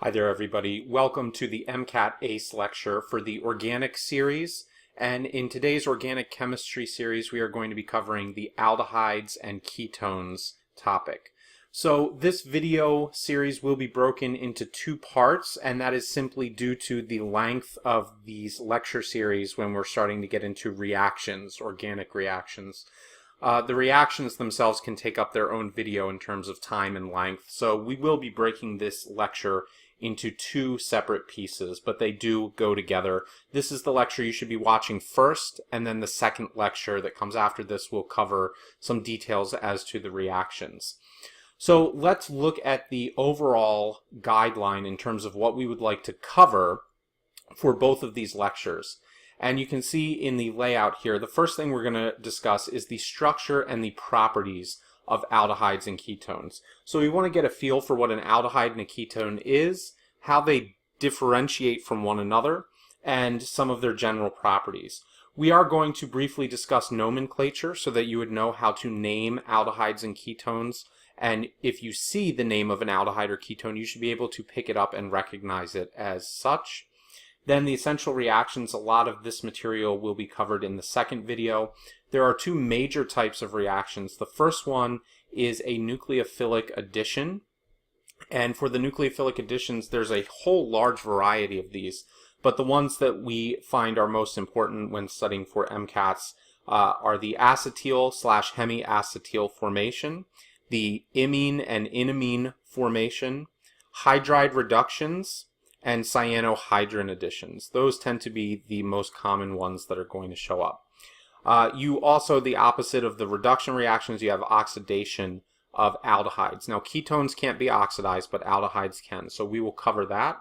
Hi there everybody, welcome to the MCAT ACE lecture for the organic series, and in today's organic chemistry series we are going to be covering the aldehydes and ketones topic. So this video series will be broken into two parts, and that is simply due to the length of these lecture series when we're starting to get into reactions, organic reactions. The reactions themselves can take up their own video in terms of time and length, so we will be breaking this lecture into two separate pieces, but they do go together. This is the lecture you should be watching first, and then the second lecture that comes after this will cover some details as to the reactions. So let's look at the overall guideline in terms of what we would like to cover for both of these lectures. And you can see in the layout here, the first thing we're going to discuss is the structure and the properties of aldehydes and ketones. So we want to get a feel for what an aldehyde and a ketone is, how they differentiate from one another, and some of their general properties. We are going to briefly discuss nomenclature so that you would know how to name aldehydes and ketones, and if you see the name of an aldehyde or ketone, you should be able to pick it up and recognize it as such. Then the essential reactions, a lot of this material will be covered in the second video. There are two major types of reactions. The first one is a nucleophilic addition. And for the nucleophilic additions, there's a whole large variety of these. But the ones that we find are most important when studying for MCATs are the acetal/hemiacetal formation, the imine and enamine formation, hydride reductions, and cyanohydrin additions. Those tend to be the most common ones that are going to show up. You also, the opposite of the reduction reactions, you have oxidation of aldehydes. Now ketones can't be oxidized, but aldehydes can, so we will cover that.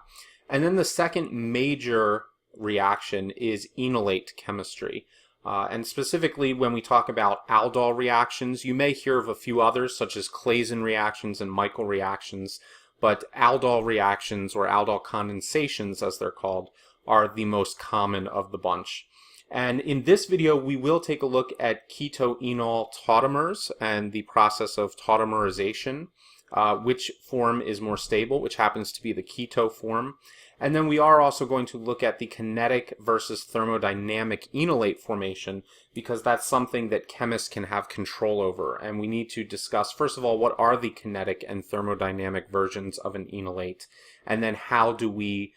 And then the second major reaction is enolate chemistry. And specifically when we talk about aldol reactions, you may hear of a few others such as Claisen reactions and Michael reactions, but aldol reactions, or aldol condensations as they're called, are the most common of the bunch. And in this video we will take a look at keto-enol tautomers and the process of tautomerization, which form is more stable, which happens to be the keto form. And then we are also going to look at the kinetic versus thermodynamic enolate formation, because that's something that chemists can have control over. And we need to discuss, first of all, what are the kinetic and thermodynamic versions of an enolate, and then how do we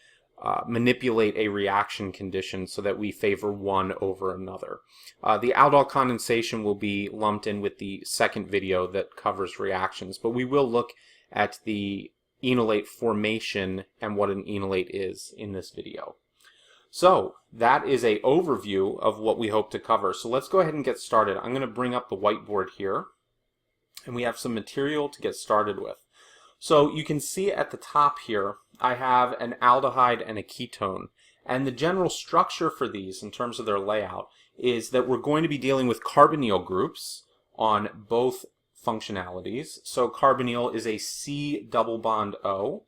manipulate a reaction condition so that we favor one over another. The aldol condensation will be lumped in with the second video that covers reactions, but we will look at the enolate formation and what an enolate is in this video. So that is an overview of what we hope to cover. So let's go ahead and get started. I'm going to bring up the whiteboard here, and we have some material to get started with. So you can see at the top here I have an aldehyde and a ketone, and the general structure for these in terms of their layout is that we're going to be dealing with carbonyl groups on both functionalities. So carbonyl is a C double bond O.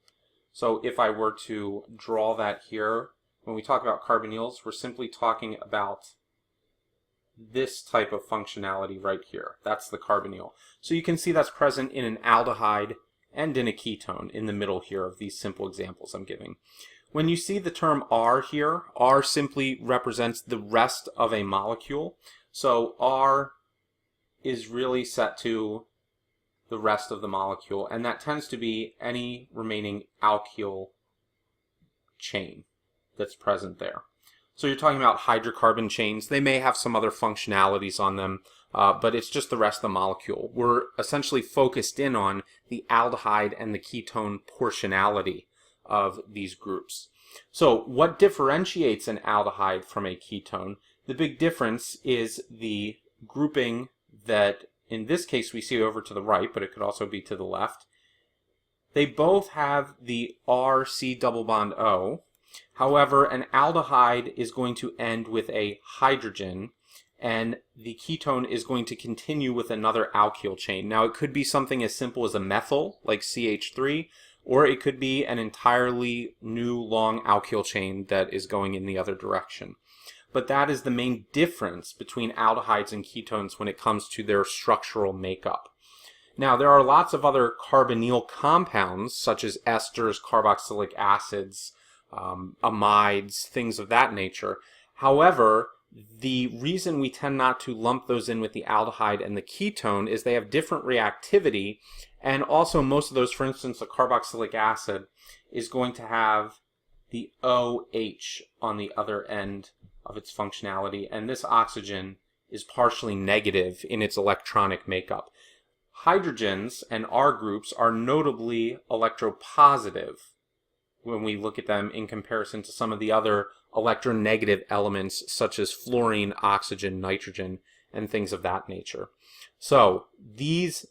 So if I were to draw that here, when we talk about carbonyls, we're simply talking about this type of functionality right here. That's the carbonyl. So you can see that's present in an aldehyde and in a ketone in the middle here of these simple examples I'm giving. When you see the term R here, R simply represents the rest of a molecule. So R is really set to the rest of the molecule, and that tends to be any remaining alkyl chain that's present there. So you're talking about hydrocarbon chains. They may have some other functionalities on them, but it's just the rest of the molecule. We're essentially focused in on the aldehyde and the ketone portionality of these groups. So what differentiates an aldehyde from a ketone? The big difference is the grouping that in this case we see over to the right, but it could also be to the left. They both have the RC double bond O. However, an aldehyde is going to end with a hydrogen, and the ketone is going to continue with another alkyl chain. Now it could be something as simple as a methyl, like CH3, or it could be an entirely new long alkyl chain that is going in the other direction. But that is the main difference between aldehydes and ketones when it comes to their structural makeup. Now, there are lots of other carbonyl compounds, such as esters, carboxylic acids, amides, things of that nature. However, the reason we tend not to lump those in with the aldehyde and the ketone is they have different reactivity, and also most of those, for instance, a carboxylic acid is going to have the OH on the other end of its functionality, and this oxygen is partially negative in its electronic makeup. Hydrogens and R groups are notably electropositive when we look at them in comparison to some of the other electronegative elements such as fluorine, oxygen, nitrogen, and things of that nature. So these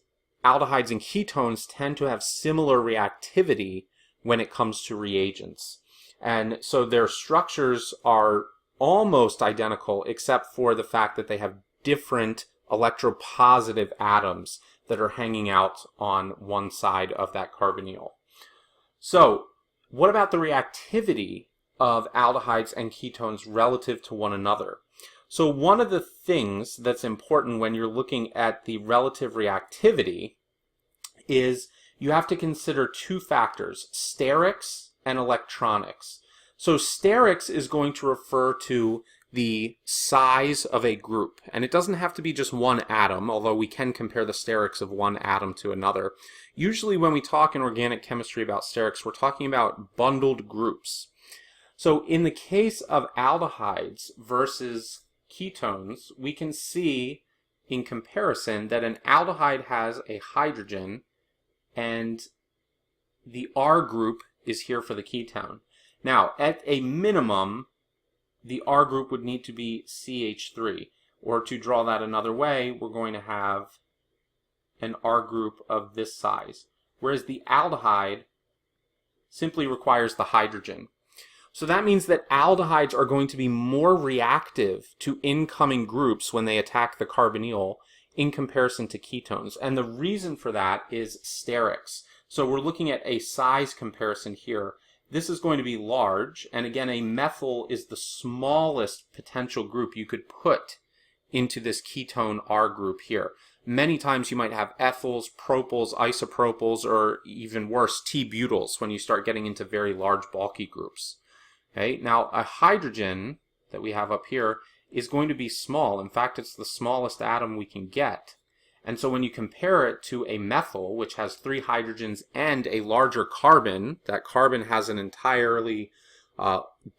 aldehydes and ketones tend to have similar reactivity when it comes to reagents. And so their structures are almost identical except for the fact that they have different electropositive atoms that are hanging out on one side of that carbonyl. So what about the reactivity of aldehydes and ketones relative to one another? So one of the things that's important when you're looking at the relative reactivity is you have to consider two factors, sterics and electronics. So sterics is going to refer to the size of a group, and it doesn't have to be just one atom, although we can compare the sterics of one atom to another. Usually when we talk in organic chemistry about sterics, we're talking about bundled groups. So in the case of aldehydes versus ketones, we can see in comparison that an aldehyde has a hydrogen and the R group is here for the ketone. Now, at a minimum, the R group would need to be CH3. Or to draw that another way, we're going to have an R group of this size. Whereas the aldehyde simply requires the hydrogen. So that means that aldehydes are going to be more reactive to incoming groups when they attack the carbonyl in comparison to ketones. And the reason for that is sterics. So we're looking at a size comparison here. This is going to be large, and again, a methyl is the smallest potential group you could put into this ketone R group here. Many times you might have ethyls, propyls, isopropyls, or even worse, T-butyls when you start getting into very large bulky groups. Okay? Now, a hydrogen that we have up here is going to be small. In fact, it's the smallest atom we can get. And so when you compare it to a methyl, which has 3 hydrogens and a larger carbon, that carbon has an entirely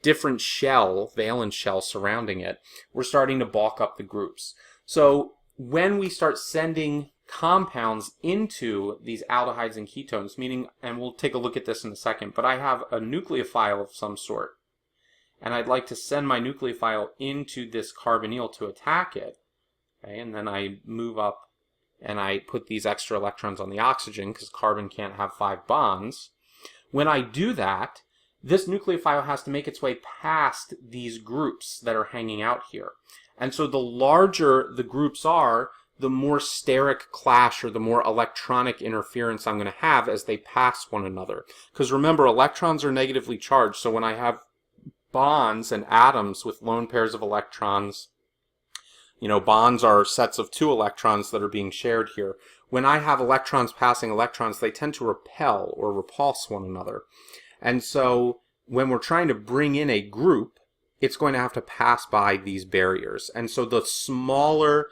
different shell, valence shell surrounding it, we're starting to bulk up the groups. So when we start sending compounds into these aldehydes and ketones, meaning, and we'll take a look at this in a second, but I have a nucleophile of some sort, and I'd like to send my nucleophile into this carbonyl to attack it, okay, and then I move up and I put these extra electrons on the oxygen because carbon can't have 5 bonds. When I do that, this nucleophile has to make its way past these groups that are hanging out here. And so the larger the groups are, the more steric clash or the more electronic interference I'm going to have as they pass one another. Because remember, electrons are negatively charged, so when I have bonds and atoms with lone pairs of electrons, you know, bonds are sets of 2 electrons that are being shared here. When I have electrons passing electrons, they tend to repel or repulse one another. And so when we're trying to bring in a group, it's going to have to pass by these barriers. And so the smaller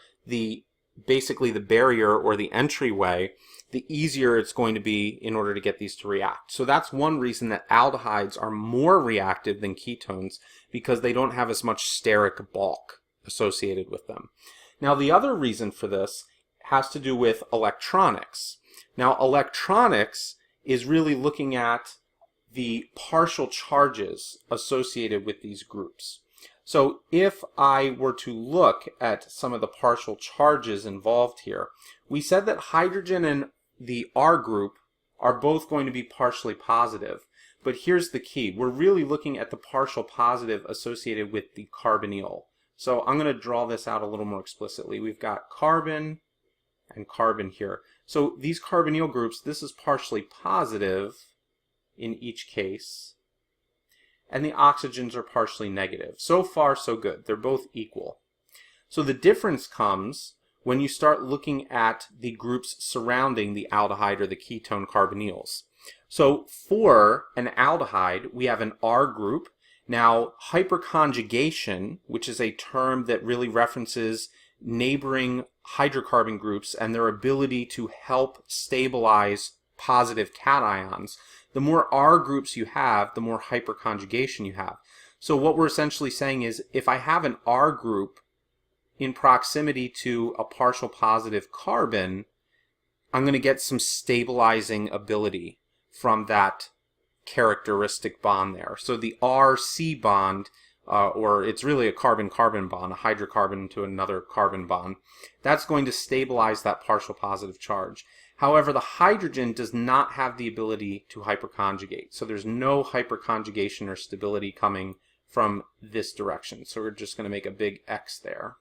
basically the barrier or the entryway, the easier it's going to be in order to get these to react. So that's one reason that aldehydes are more reactive than ketones, because they don't have as much steric bulk associated with them. Now, the other reason for this has to do with electronics. Now, electronics is really looking at the partial charges associated with these groups. So if I were to look at some of the partial charges involved here, we said that hydrogen and the R group are both going to be partially positive. But here's the key. We're really looking at the partial positive associated with the carbonyl. So I'm going to draw this out a little more explicitly. We've got carbon and carbon here. So these carbonyl groups, this is partially positive in each case, and the oxygens are partially negative. So far, so good. They're both equal. So the difference comes when you start looking at the groups surrounding the aldehyde or the ketone carbonyls. So for an aldehyde, we have an R group. Now, hyperconjugation, which is a term that really references neighboring hydrocarbon groups and their ability to help stabilize positive cations, the more R groups you have, the more hyperconjugation you have. So what we're essentially saying is, if I have an R group in proximity to a partial positive carbon, I'm going to get some stabilizing ability from that characteristic bond there. So the RC bond, or it's really a carbon-carbon bond, a hydrocarbon to another carbon bond, that's going to stabilize that partial positive charge. However, the hydrogen does not have the ability to hyperconjugate. So there's no hyperconjugation or stability coming from this direction. So we're just going to make a big X there.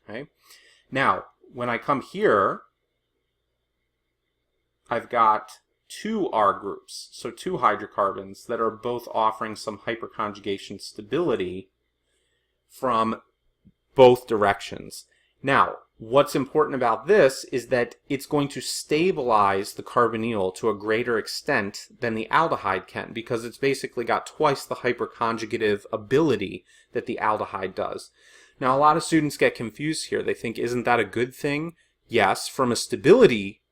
Okay. Now, when I come here, I've got two R groups, so two hydrocarbons that are both offering some hyperconjugation stability from both directions. Now, what's important about this is that it's going to stabilize the carbonyl to a greater extent than the aldehyde can, because it's basically got twice the hyperconjugative ability that the aldehyde does. Now, a lot of students get confused here. They think, isn't that a good thing? Yes, from a stability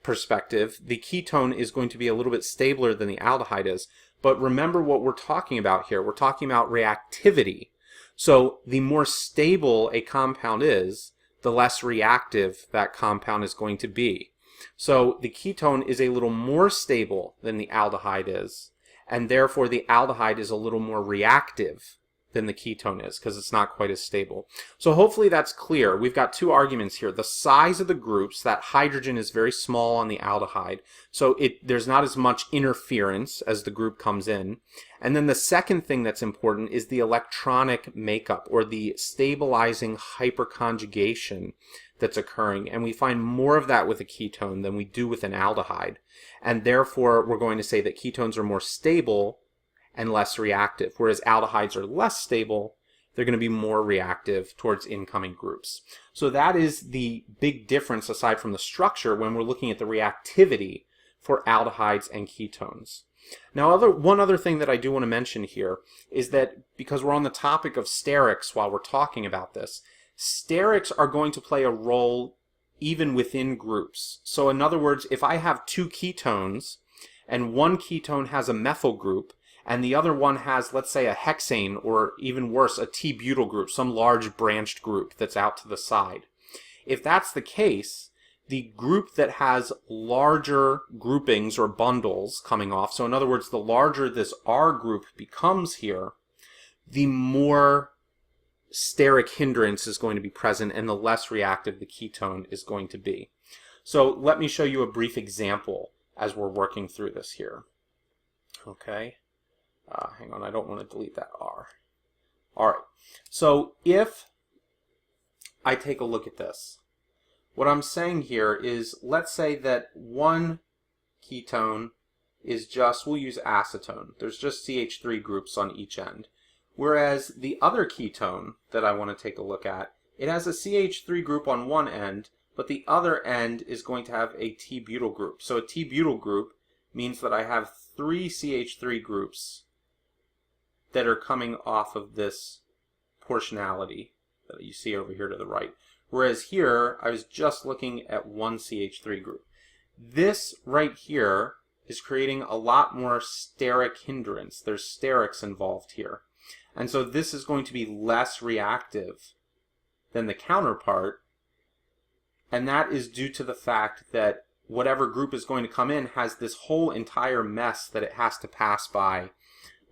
perspective, the ketone is going to be a little bit stabler than the aldehyde is. But remember what we're talking about here. We're talking about reactivity. So the more stable a compound is, the less reactive that compound is going to be. So the ketone is a little more stable than the aldehyde is, and therefore the aldehyde is a little more reactive than the ketone is, because it's not quite as stable. So hopefully that's clear. We've got two arguments here. The size of the groups, that hydrogen is very small on the aldehyde, so there's not as much interference as the group comes in. And then the second thing that's important is the electronic makeup, or the stabilizing hyperconjugation that's occurring. And we find more of that with a ketone than we do with an aldehyde. And therefore, we're going to say that ketones are more stable and less reactive, whereas aldehydes are less stable. They're going to be more reactive towards incoming groups. So that is the big difference, aside from the structure, when we're looking at the reactivity for aldehydes and ketones. Now, one other thing that I do want to mention here is that, because we're on the topic of sterics while we're talking about this, sterics are going to play a role even within groups. So in other words, if I have two ketones and one ketone has a methyl group and the other one has, let's say, a hexane, or even worse, a T-butyl group, some large branched group that's out to the side. If that's the case, the group that has larger groupings or bundles coming off, so in other words, the larger this R group becomes here, the more steric hindrance is going to be present and the less reactive the ketone is going to be. So let me show you a brief example as we're working through this here. Okay. Hang on, I don't want to delete that R. All right, so if I take a look at this, what I'm saying here is, let's say that one ketone is just, we'll use acetone. There's just CH3 groups on each end. Whereas the other ketone that I want to take a look at, it has a CH3 group on one end, but the other end is going to have a T-butyl group. So a T-butyl group means that I have three CH3 groups that are coming off of this portionality that you see over here to the right. Whereas here, I was just looking at one CH3 group. This right here is creating a lot more steric hindrance. There's sterics involved here. And so this is going to be less reactive than the counterpart. And that is due to the fact that whatever group is going to come in has this whole entire mess that it has to pass by.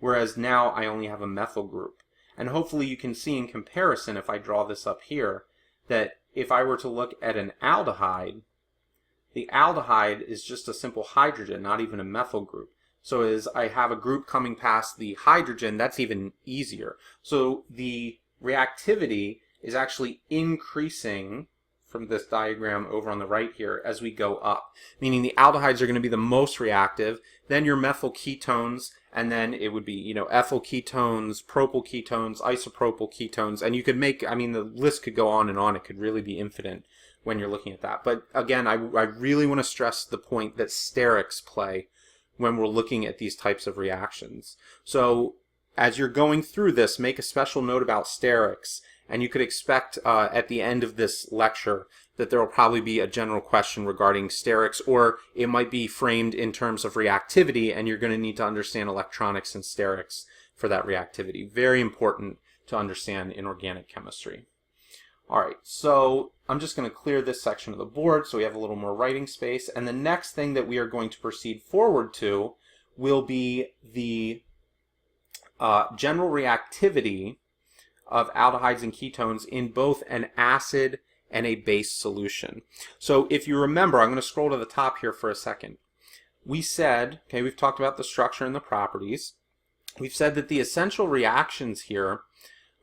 Whereas now I only have a methyl group. And hopefully you can see in comparison, if I draw this up here, that if I were to look at an aldehyde, the aldehyde is just a simple hydrogen, not even a methyl group. So as I have a group coming past the hydrogen, that's even easier. So the reactivity is actually increasing from this diagram over on the right here as we go up, meaning the aldehydes are going to be the most reactive, then your methyl ketones, and then it would be, you know, ethyl ketones, propyl ketones, isopropyl ketones, and you could make, I mean, the list could go on and on. It could really be infinite when you're looking at that. But again, I really want to stress the point that sterics play when we're looking at these types of reactions. So as you're going through this, make a special note about sterics, and you could expect at the end of this lecture that there will probably be a general question regarding sterics, or it might be framed in terms of reactivity, and you're going to need to understand electronics and sterics for that reactivity. Very important to understand in organic chemistry. All right, so I'm just going to clear this section of the board so we have a little more writing space, and the next thing that we are going to proceed forward to will be the general reactivity of aldehydes and ketones in both an acid and a base solution. So if you remember, I'm going to scroll to the top here for a second. We said, okay, we've talked about the structure and the properties. We've said that the essential reactions here,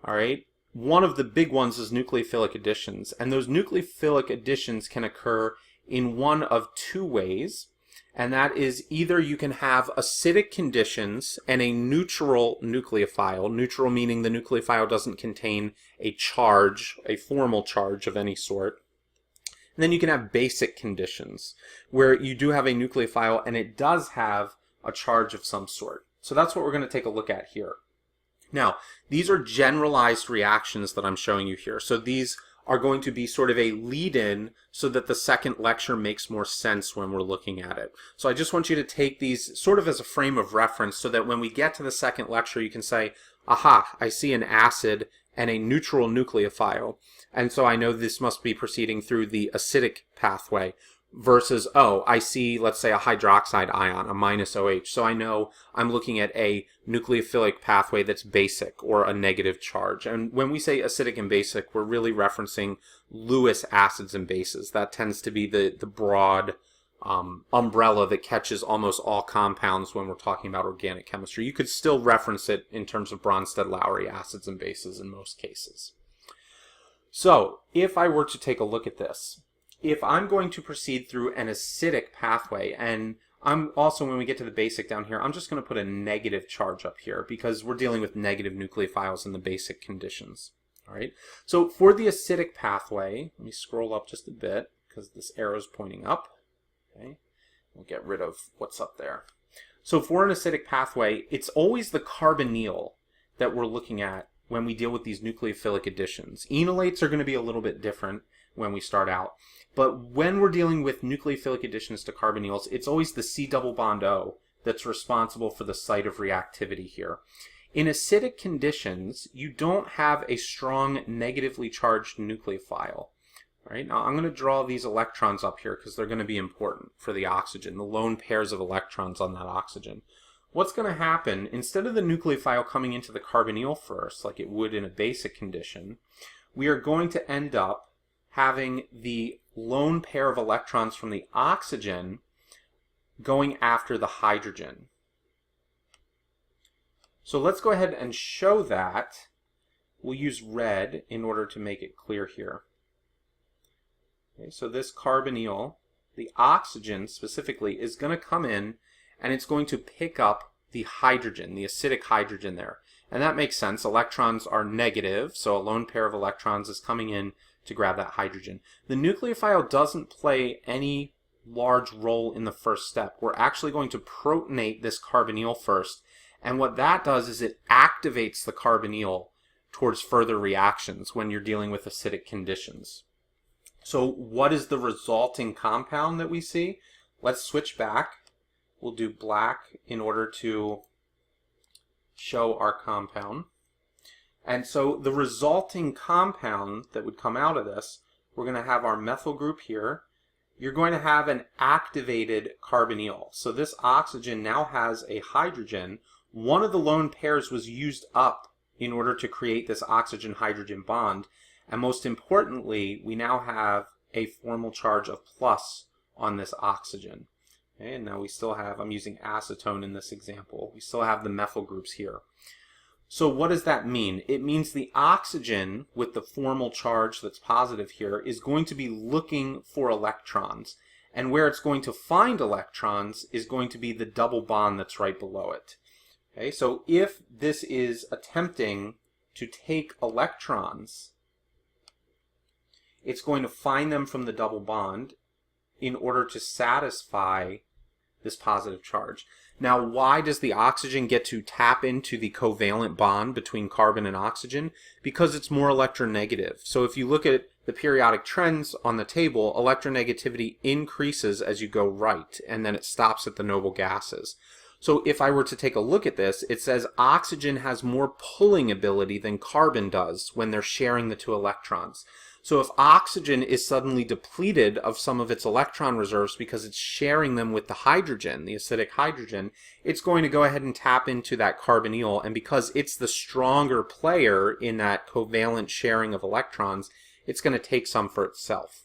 all right, one of the big ones is nucleophilic additions, and those nucleophilic additions can occur in one of two ways, and that is either you can have acidic conditions and a neutral nucleophile, neutral meaning the nucleophile doesn't contain a charge, a formal charge of any sort. And then you can have basic conditions where you do have a nucleophile and it does have a charge of some sort. So that's what we're going to take a look at here. Now, these are generalized reactions that I'm showing you here. So these are going to be sort of a lead-in so that the second lecture makes more sense when we're looking at it. So I just want you to take these sort of as a frame of reference so that when we get to the second lecture you can say, aha, I see an acid and a neutral nucleophile, and so I know this must be proceeding through the acidic pathway, versus, oh, I see, let's say, a hydroxide ion, a minus OH. So I know I'm looking at a nucleophilic pathway that's basic or a negative charge. And when we say acidic and basic, we're really referencing Lewis acids and bases. That tends to be the broad umbrella that catches almost all compounds when we're talking about organic chemistry. You could still reference it in terms of Bronsted-Lowry acids and bases in most cases. So if I were to take a look at this, if I'm going to proceed through an acidic pathway, and I'm also, when we get to the basic down here, I'm just going to put a negative charge up here because we're dealing with negative nucleophiles in the basic conditions. All right. So for the acidic pathway, let me scroll up just a bit because this arrow is pointing up. Okay. We'll get rid of what's up there. So for an acidic pathway, it's always the carbonyl that we're looking at when we deal with these nucleophilic additions. Enolates are going to be a little bit different when we start out. But when we're dealing with nucleophilic additions to carbonyls, it's always the C double bond O that's responsible for the site of reactivity here. In acidic conditions, you don't have a strong negatively charged nucleophile. Right? Now I'm going to draw these electrons up here because they're going to be important for the oxygen, the lone pairs of electrons on that oxygen. What's going to happen, instead of the nucleophile coming into the carbonyl first, like it would in a basic condition, we are going to end up having the lone pair of electrons from the oxygen going after the hydrogen. So let's go ahead and show that. We'll use red in order to make it clear here. Okay, so this carbonyl, the oxygen specifically, is going to come in and it's going to pick up the hydrogen, the acidic hydrogen there. And that makes sense. Electrons are negative, so a lone pair of electrons is coming in to grab that hydrogen. The nucleophile doesn't play any large role in the first step. We're actually going to protonate this carbonyl first, and what that does is it activates the carbonyl towards further reactions when you're dealing with acidic conditions. So what is the resulting compound that we see? Let's switch back. We'll do black in order to show our compound. And so the resulting compound that would come out of this, we're going to have our methyl group here. You're going to have an activated carbonyl. So this oxygen now has a hydrogen. One of the lone pairs was used up in order to create this oxygen-hydrogen bond. And most importantly, we now have a formal charge of plus on this oxygen. Okay, and now we still have, I'm using acetone in this example, we still have the methyl groups here. So what does that mean? It means the oxygen with the formal charge that's positive here is going to be looking for electrons. And where it's going to find electrons is going to be the double bond that's right below it. Okay, so if this is attempting to take electrons, it's going to find them from the double bond in order to satisfy this positive charge. Now, why does the oxygen get to tap into the covalent bond between carbon and oxygen? Because it's more electronegative. So if you look at the periodic trends on the table, electronegativity increases as you go right, and then it stops at the noble gases. So if I were to take a look at this, it says oxygen has more pulling ability than carbon does when they're sharing the two electrons. So if oxygen is suddenly depleted of some of its electron reserves because it's sharing them with the hydrogen, the acidic hydrogen, it's going to go ahead and tap into that carbonyl, and because it's the stronger player in that covalent sharing of electrons, it's going to take some for itself.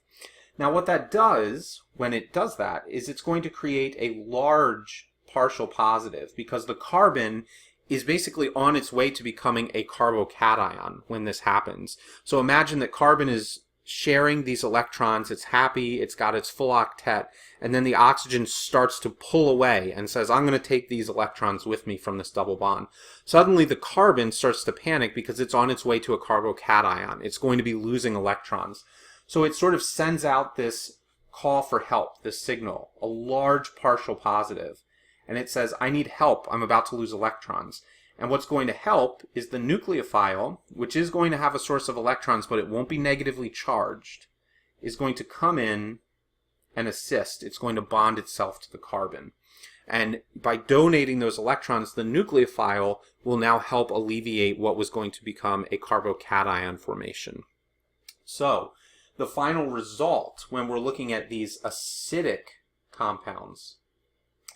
Now what that does, when it does that, is it's going to create a large partial positive, because the carbon is basically on its way to becoming a carbocation when this happens. So imagine that carbon is sharing these electrons, it's happy, it's got its full octet, and then the oxygen starts to pull away and says, I'm going to take these electrons with me from this double bond. Suddenly the carbon starts to panic because it's on its way to a carbocation. It's going to be losing electrons. So it sort of sends out this call for help, this signal, a large partial positive. And it says, I need help, I'm about to lose electrons. And what's going to help is the nucleophile, which is going to have a source of electrons, but it won't be negatively charged, is going to come in and assist. It's going to bond itself to the carbon. And by donating those electrons, the nucleophile will now help alleviate what was going to become a carbocation formation. So, the final result when we're looking at these acidic compounds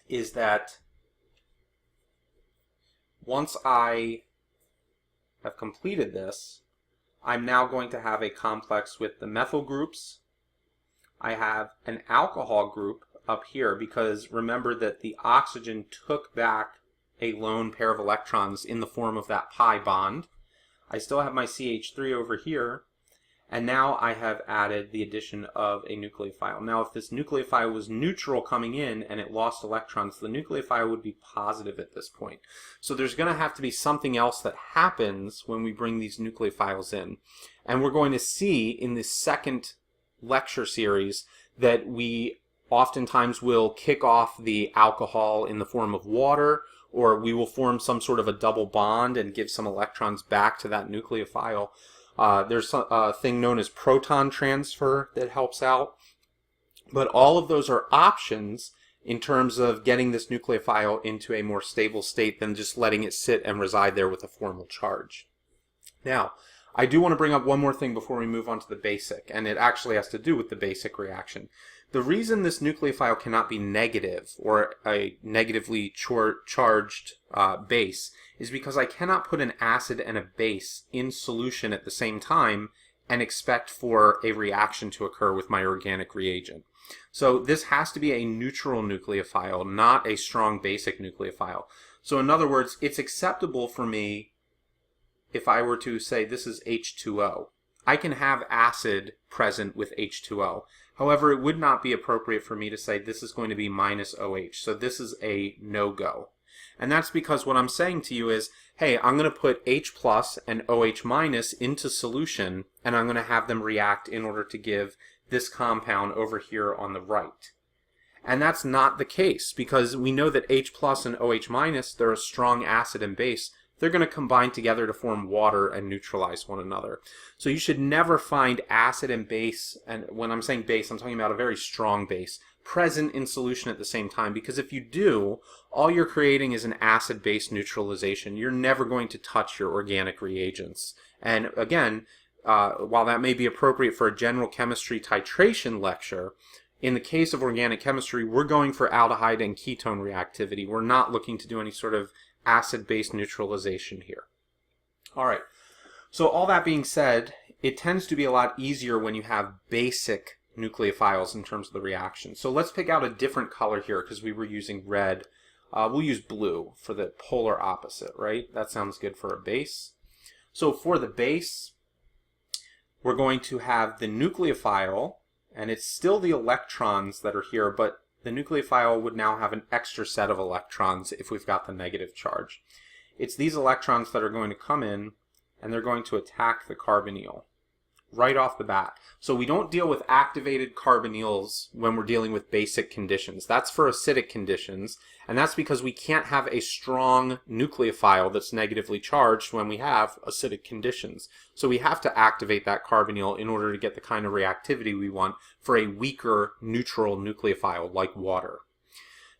is that once I have completed this, I'm now going to have a complex with the methyl groups. I have an alcohol group up here because remember that the oxygen took back a lone pair of electrons in the form of that pi bond. I still have my CH3 over here. And now I have added the addition of a nucleophile. Now if this nucleophile was neutral coming in and it lost electrons, the nucleophile would be positive at this point. So there's going to have to be something else that happens when we bring these nucleophiles in. And we're going to see in this second lecture series that we oftentimes will kick off the alcohol in the form of water, or we will form some sort of a double bond and give some electrons back to that nucleophile. There's a thing known as proton transfer that helps out. But all of those are options in terms of getting this nucleophile into a more stable state than just letting it sit and reside there with a formal charge. Now, I do want to bring up one more thing before we move on to the basic, and it actually has to do with the basic reaction. The reason this nucleophile cannot be negative, or a negatively charged base, is because I cannot put an acid and a base in solution at the same time and expect for a reaction to occur with my organic reagent. So this has to be a neutral nucleophile, not a strong basic nucleophile. So in other words, it's acceptable for me if I were to say this is H2O. I can have acid present with H2O. However, it would not be appropriate for me to say this is going to be minus OH. So this is a no-go. And that's because what I'm saying to you is, hey, I'm going to put H plus and OH minus into solution, and I'm going to have them react in order to give this compound over here on the right. And that's not the case, because we know that H plus and OH minus, they're a strong acid and base. They're going to combine together to form water and neutralize one another. So you should never find acid and base, and when I'm saying base, I'm talking about a very strong base, present in solution at the same time, because if you do, all you're creating is an acid-base neutralization. You're never going to touch your organic reagents. And again, while that may be appropriate for a general chemistry titration lecture, in the case of organic chemistry, we're going for aldehyde and ketone reactivity. We're not looking to do any sort of acid-base neutralization here. All right, so all that being said, it tends to be a lot easier when you have basic nucleophiles in terms of the reaction. So let's pick out a different color here because we were using red We'll use blue for the polar opposite, right? That sounds good for a base. So for the base, we're going to have the nucleophile, and it's still the electrons that are here, but the nucleophile would now have an extra set of electrons if we've got the negative charge. It's these electrons that are going to come in, and they're going to attack the carbonyl right off the bat. So we don't deal with activated carbonyls when we're dealing with basic conditions. That's for acidic conditions, and that's because we can't have a strong nucleophile that's negatively charged when we have acidic conditions. So we have to activate that carbonyl in order to get the kind of reactivity we want for a weaker neutral nucleophile like water.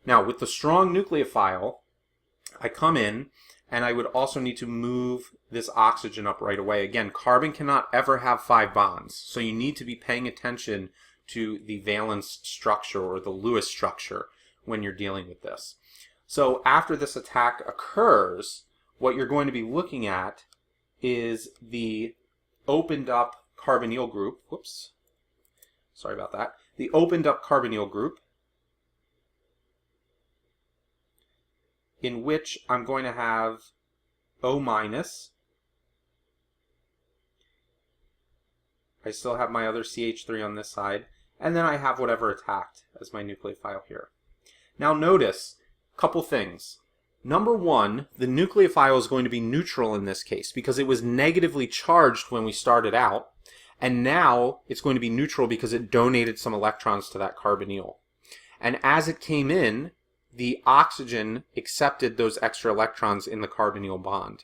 Now with the strong nucleophile, I come in and I would also need to move this oxygen up right away. Again, carbon cannot ever have 5 bonds, so you need to be paying attention to the valence structure or the Lewis structure when you're dealing with this. So after this attack occurs, what you're going to be looking at is the opened up carbonyl group. Whoops, sorry about that. The opened up carbonyl group, in which I'm going to have O minus. I still have my other CH3 on this side, and then I have whatever attacked as my nucleophile here. Now notice a couple things. Number one, the nucleophile is going to be neutral in this case because it was negatively charged when we started out, and now it's going to be neutral because it donated some electrons to that carbonyl. And as it came in, the oxygen accepted those extra electrons in the carbonyl bond.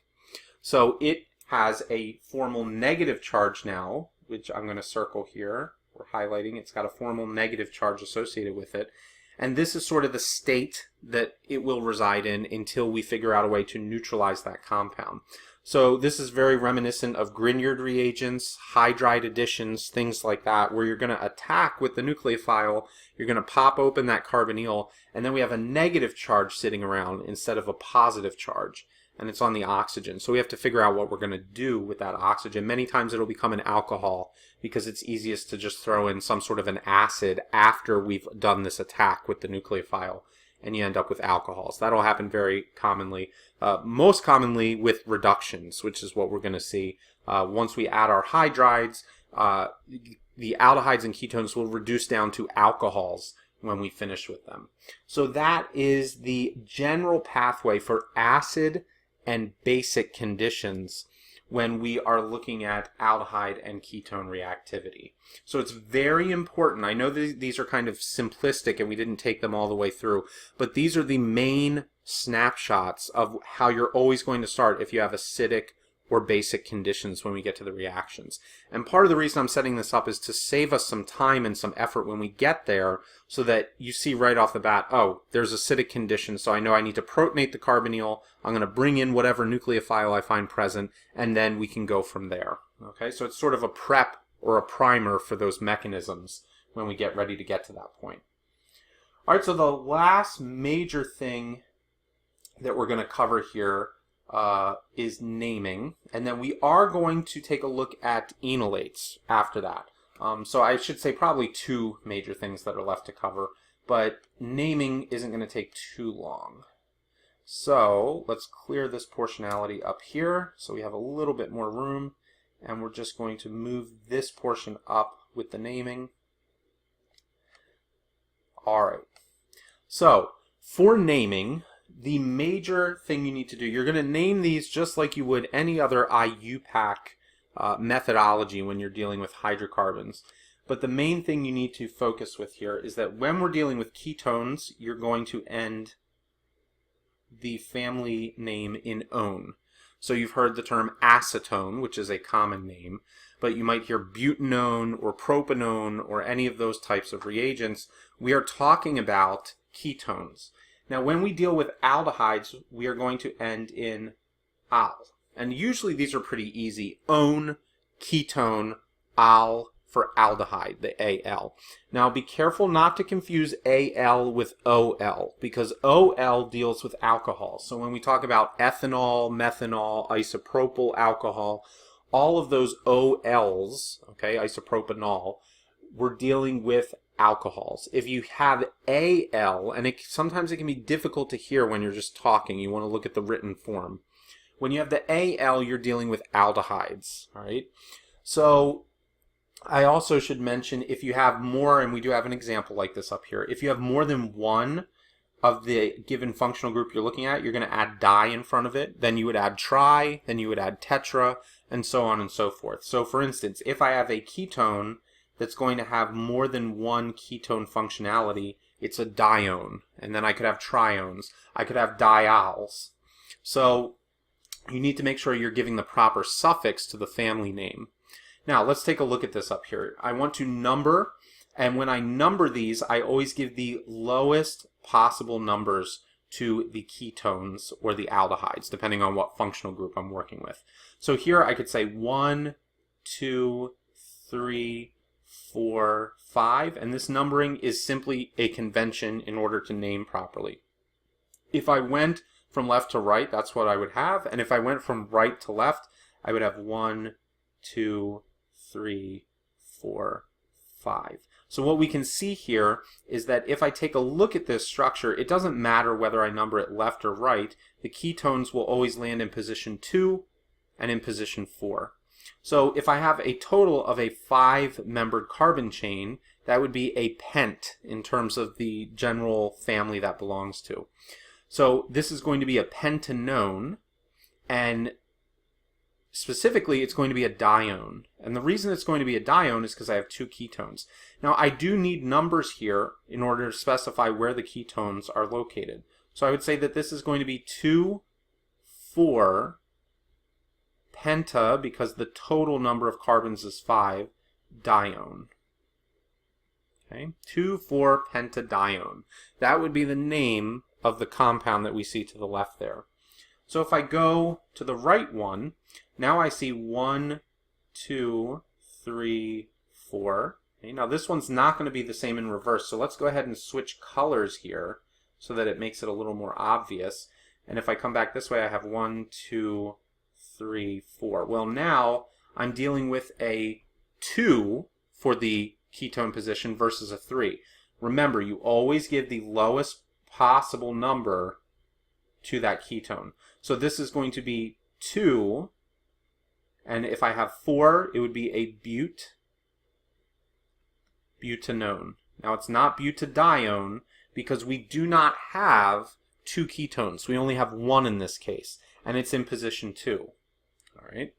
So it has a formal negative charge now, which I'm going to circle here. We're highlighting. It's got a formal negative charge associated with it. And this is sort of the state that it will reside in until we figure out a way to neutralize that compound. So this is very reminiscent of Grignard reagents, hydride additions, things like that, where you're going to attack with the nucleophile, you're going to pop open that carbonyl, and then we have a negative charge sitting around instead of a positive charge, and it's on the oxygen. So we have to figure out what we're going to do with that oxygen. Many times it'll become an alcohol because it's easiest to just throw in some sort of an acid after we've done this attack with the nucleophile, and you end up with alcohols. That'll happen very commonly, most commonly with reductions, which is what we're going to see. Once we add our hydrides, the aldehydes and ketones will reduce down to alcohols when we finish with them. So that is the general pathway for acid and basic conditions when we are looking at aldehyde and ketone reactivity. So it's very important. I know these are kind of simplistic and we didn't take them all the way through, but these are the main snapshots of how you're always going to start if you have acidic or basic conditions when we get to the reactions. And part of the reason I'm setting this up is to save us some time and some effort when we get there, so that you see right off the bat, oh, there's acidic conditions, so I know I need to protonate the carbonyl, I'm going to bring in whatever nucleophile I find present, and then we can go from there. Okay, so it's sort of a prep or a primer for those mechanisms when we get ready to get to that point. All right, so the last major thing that we're going to cover here is naming, and then we are going to take a look at enolates after that. So I should say probably 2 major things that are left to cover, but naming isn't going to take too long. So let's clear this portionality up here so we have a little bit more room, and we're just going to move this portion up with the naming. Alright, so for naming, the major thing you need to do, you're going to name these just like you would any other IUPAC methodology when you're dealing with hydrocarbons. But the main thing you need to focus with here is that when we're dealing with ketones, you're going to end the family name in -one. So you've heard the term acetone, which is a common name, but you might hear butanone or propanone or any of those types of reagents. We are talking about ketones. Now, when we deal with aldehydes, we are going to end in -al. And usually these are pretty easy. -one, ketone, -al for aldehyde, the AL. Now, be careful not to confuse AL with OL, because OL deals with alcohol. So when we talk about ethanol, methanol, isopropyl alcohol, all of those OLs, okay, isopropanol, we're dealing with alcohols. If you have Al, and sometimes it can be difficult to hear when you're just talking, you want to look at the written form. When you have the Al, you're dealing with aldehydes, all right? So I also should mention, if you have more, and we do have an example like this up here, if you have more than one of the given functional group you're looking at, you're going to add di in front of it, then you would add tri, then you would add tetra, and so on and so forth. So for instance, if I have a ketone that's going to have more than one ketone functionality, it's a dione, and then I could have triones, I could have diols. So you need to make sure you're giving the proper suffix to the family name. Now let's take a look at this up here. I want to number, and when I number these, I always give the lowest possible numbers to the ketones or the aldehydes, depending on what functional group I'm working with. So here I could say 1, 2, 3, 4, 5, and this numbering is simply a convention in order to name properly. If I went from left to right, that's what I would have, and if I went from right to left, I would have 1, 2, 3, 4, 5. So what we can see here is that if I take a look at this structure, it doesn't matter whether I number it left or right, the ketones will always land in position 2 and in position 4. So if I have a total of a 5-membered carbon chain, that would be a pent in terms of the general family that belongs to. So this is going to be a pentanone, and specifically it's going to be a dione. And the reason it's going to be a dione is because I have 2 ketones. Now I do need numbers here in order to specify where the ketones are located. So I would say that this is going to be 2, 4, penta, because the total number of carbons is 5, dione. Okay, 2, 4, pentadione. That would be the name of the compound that we see to the left there. So if I go to the right one, now I see 1, 2, 3, 4. Okay, now this one's not going to be the same in reverse, so let's go ahead and switch colors here so that it makes it a little more obvious. And if I come back this way, I have 1, 2, 3, 4. Well, now I'm dealing with a 2 for the ketone position versus a 3. Remember, you always give the lowest possible number to that ketone. So this is going to be 2, and if I have 4, it would be a butanone. Now it's not butadione because we do not have 2 ketones. We only have 1 in this case, and it's in position 2. All right.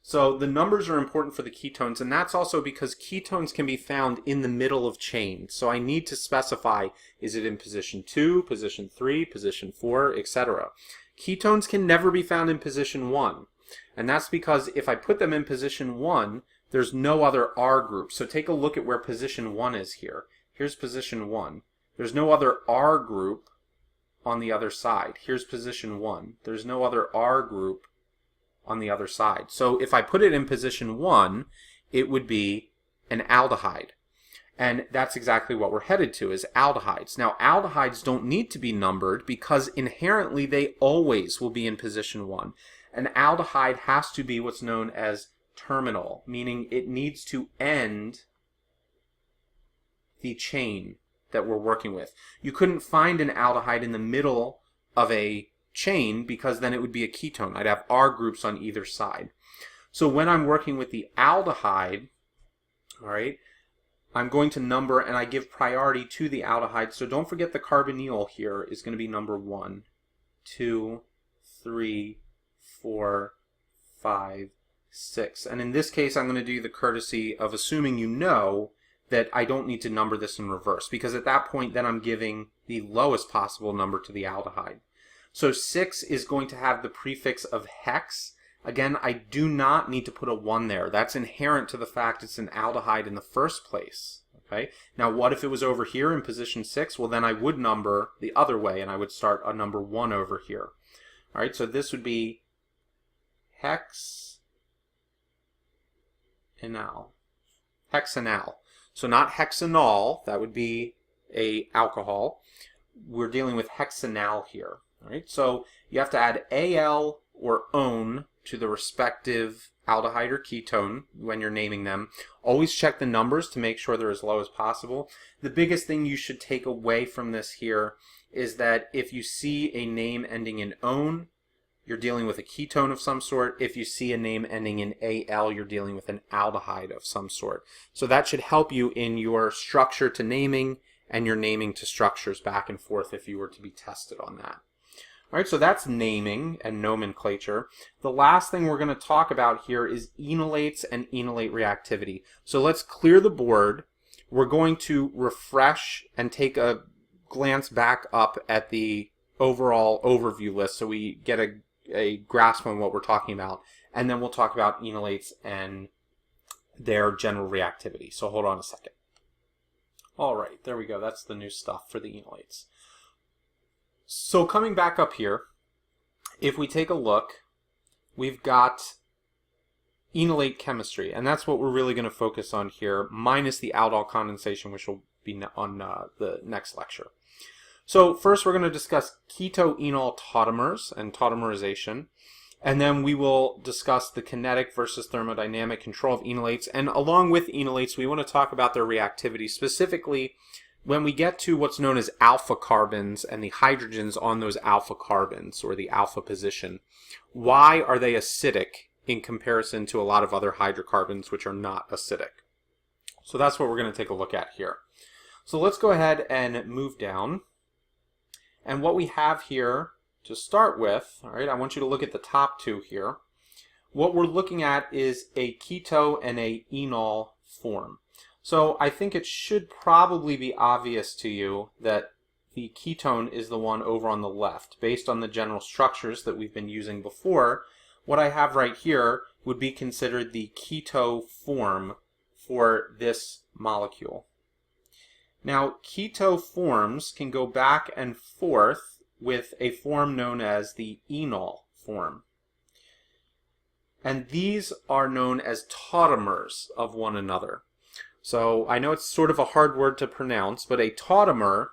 So the numbers are important for the ketones, and that's also because ketones can be found in the middle of chains. So I need to specify, is it in position 2, position 3, position 4, etc. Ketones can never be found in position 1, and that's because if I put them in position 1, there's no other R group. So take a look at where position 1 is here. Here's position 1. There's no other R group on the other side. Here's position 1. There's no other R group on the other side. So if I put it in position 1, it would be an aldehyde. And that's exactly what we're headed to, is aldehydes. Now aldehydes don't need to be numbered because inherently they always will be in position 1. An aldehyde has to be what's known as terminal, meaning it needs to end the chain that we're working with. You couldn't find an aldehyde in the middle of a chain because then it would be a ketone. I'd have R groups on either side. So when I'm working with the aldehyde, all right, I'm going to number, and I give priority to the aldehyde. So don't forget the carbonyl here is going to be number 1, 2, 3, 4, 5, 6. And in this case, I'm going to do the courtesy of assuming you know that I don't need to number this in reverse, because at that point then I'm giving the lowest possible number to the aldehyde. So 6 is going to have the prefix of hex. Again, I do not need to put a 1 there. That's inherent to the fact it's an aldehyde in the first place. Okay. Now what if it was over here in position 6? Well, then I would number the other way, and I would start a number 1 over here. All right, so this would be hexanal. Hexanal. So not hexanol, that would be a alcohol. We're dealing with hexanal here. All right, so you have to add Al or -one to the respective aldehyde or ketone when you're naming them. Always check the numbers to make sure they're as low as possible. The biggest thing you should take away from this here is that if you see a name ending in -one, you're dealing with a ketone of some sort. If you see a name ending in -al, you're dealing with an aldehyde of some sort. So that should help you in your structure to naming and your naming to structures back and forth if you were to be tested on that. All right, so that's naming and nomenclature. The last thing we're going to talk about here is enolates and enolate reactivity. So let's clear the board. We're going to refresh and take a glance back up at the overall overview list so we get a grasp on what we're talking about. And then we'll talk about enolates and their general reactivity. So hold on a second. All right, there we go. That's the new stuff for the enolates. So coming back up here, if we take a look, we've got enolate chemistry, and that's what we're really going to focus on here, minus the Aldol condensation, which will be on the next lecture. So first we're going to discuss keto-enol tautomers and tautomerization, and then we will discuss the kinetic versus thermodynamic control of enolates, and along with enolates we want to talk about their reactivity, specifically when we get to what's known as alpha carbons and the hydrogens on those alpha carbons, or the alpha position. Why are they acidic in comparison to a lot of other hydrocarbons which are not acidic? So that's what we're going to take a look at here. So let's go ahead and move down. And what we have here to start with, all right, I want you to look at the top two here. What we're looking at is a keto and a enol form. So I think it should probably be obvious to you that the ketone is the one over on the left. Based on the general structures that we've been using before, what I have right here would be considered the keto form for this molecule. Now, keto forms can go back and forth with a form known as the enol form. And these are known as tautomers of one another. So I know it's sort of a hard word to pronounce, but a tautomer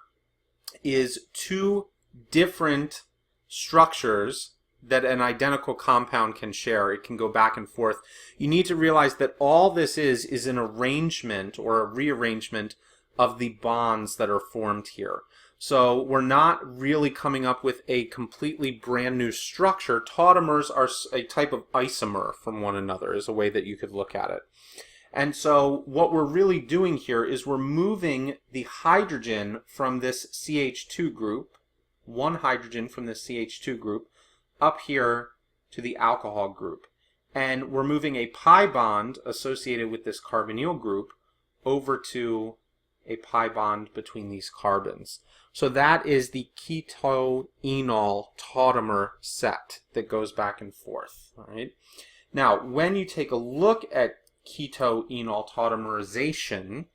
is two different structures that an identical compound can share. It can go back and forth. You need to realize that all this is an arrangement or a rearrangement of the bonds that are formed here. So we're not really coming up with a completely brand new structure. Tautomers are a type of isomer from one another, is a way that you could look at it. And so what we're really doing here is we're moving the hydrogen from this CH2 group, one hydrogen from this CH2 group, up here to the alcohol group. And we're moving a pi bond associated with this carbonyl group over to a pi bond between these carbons. So that is the keto-enol tautomer set that goes back and forth. All right? Now, when you take a look at keto-enol tautomerization,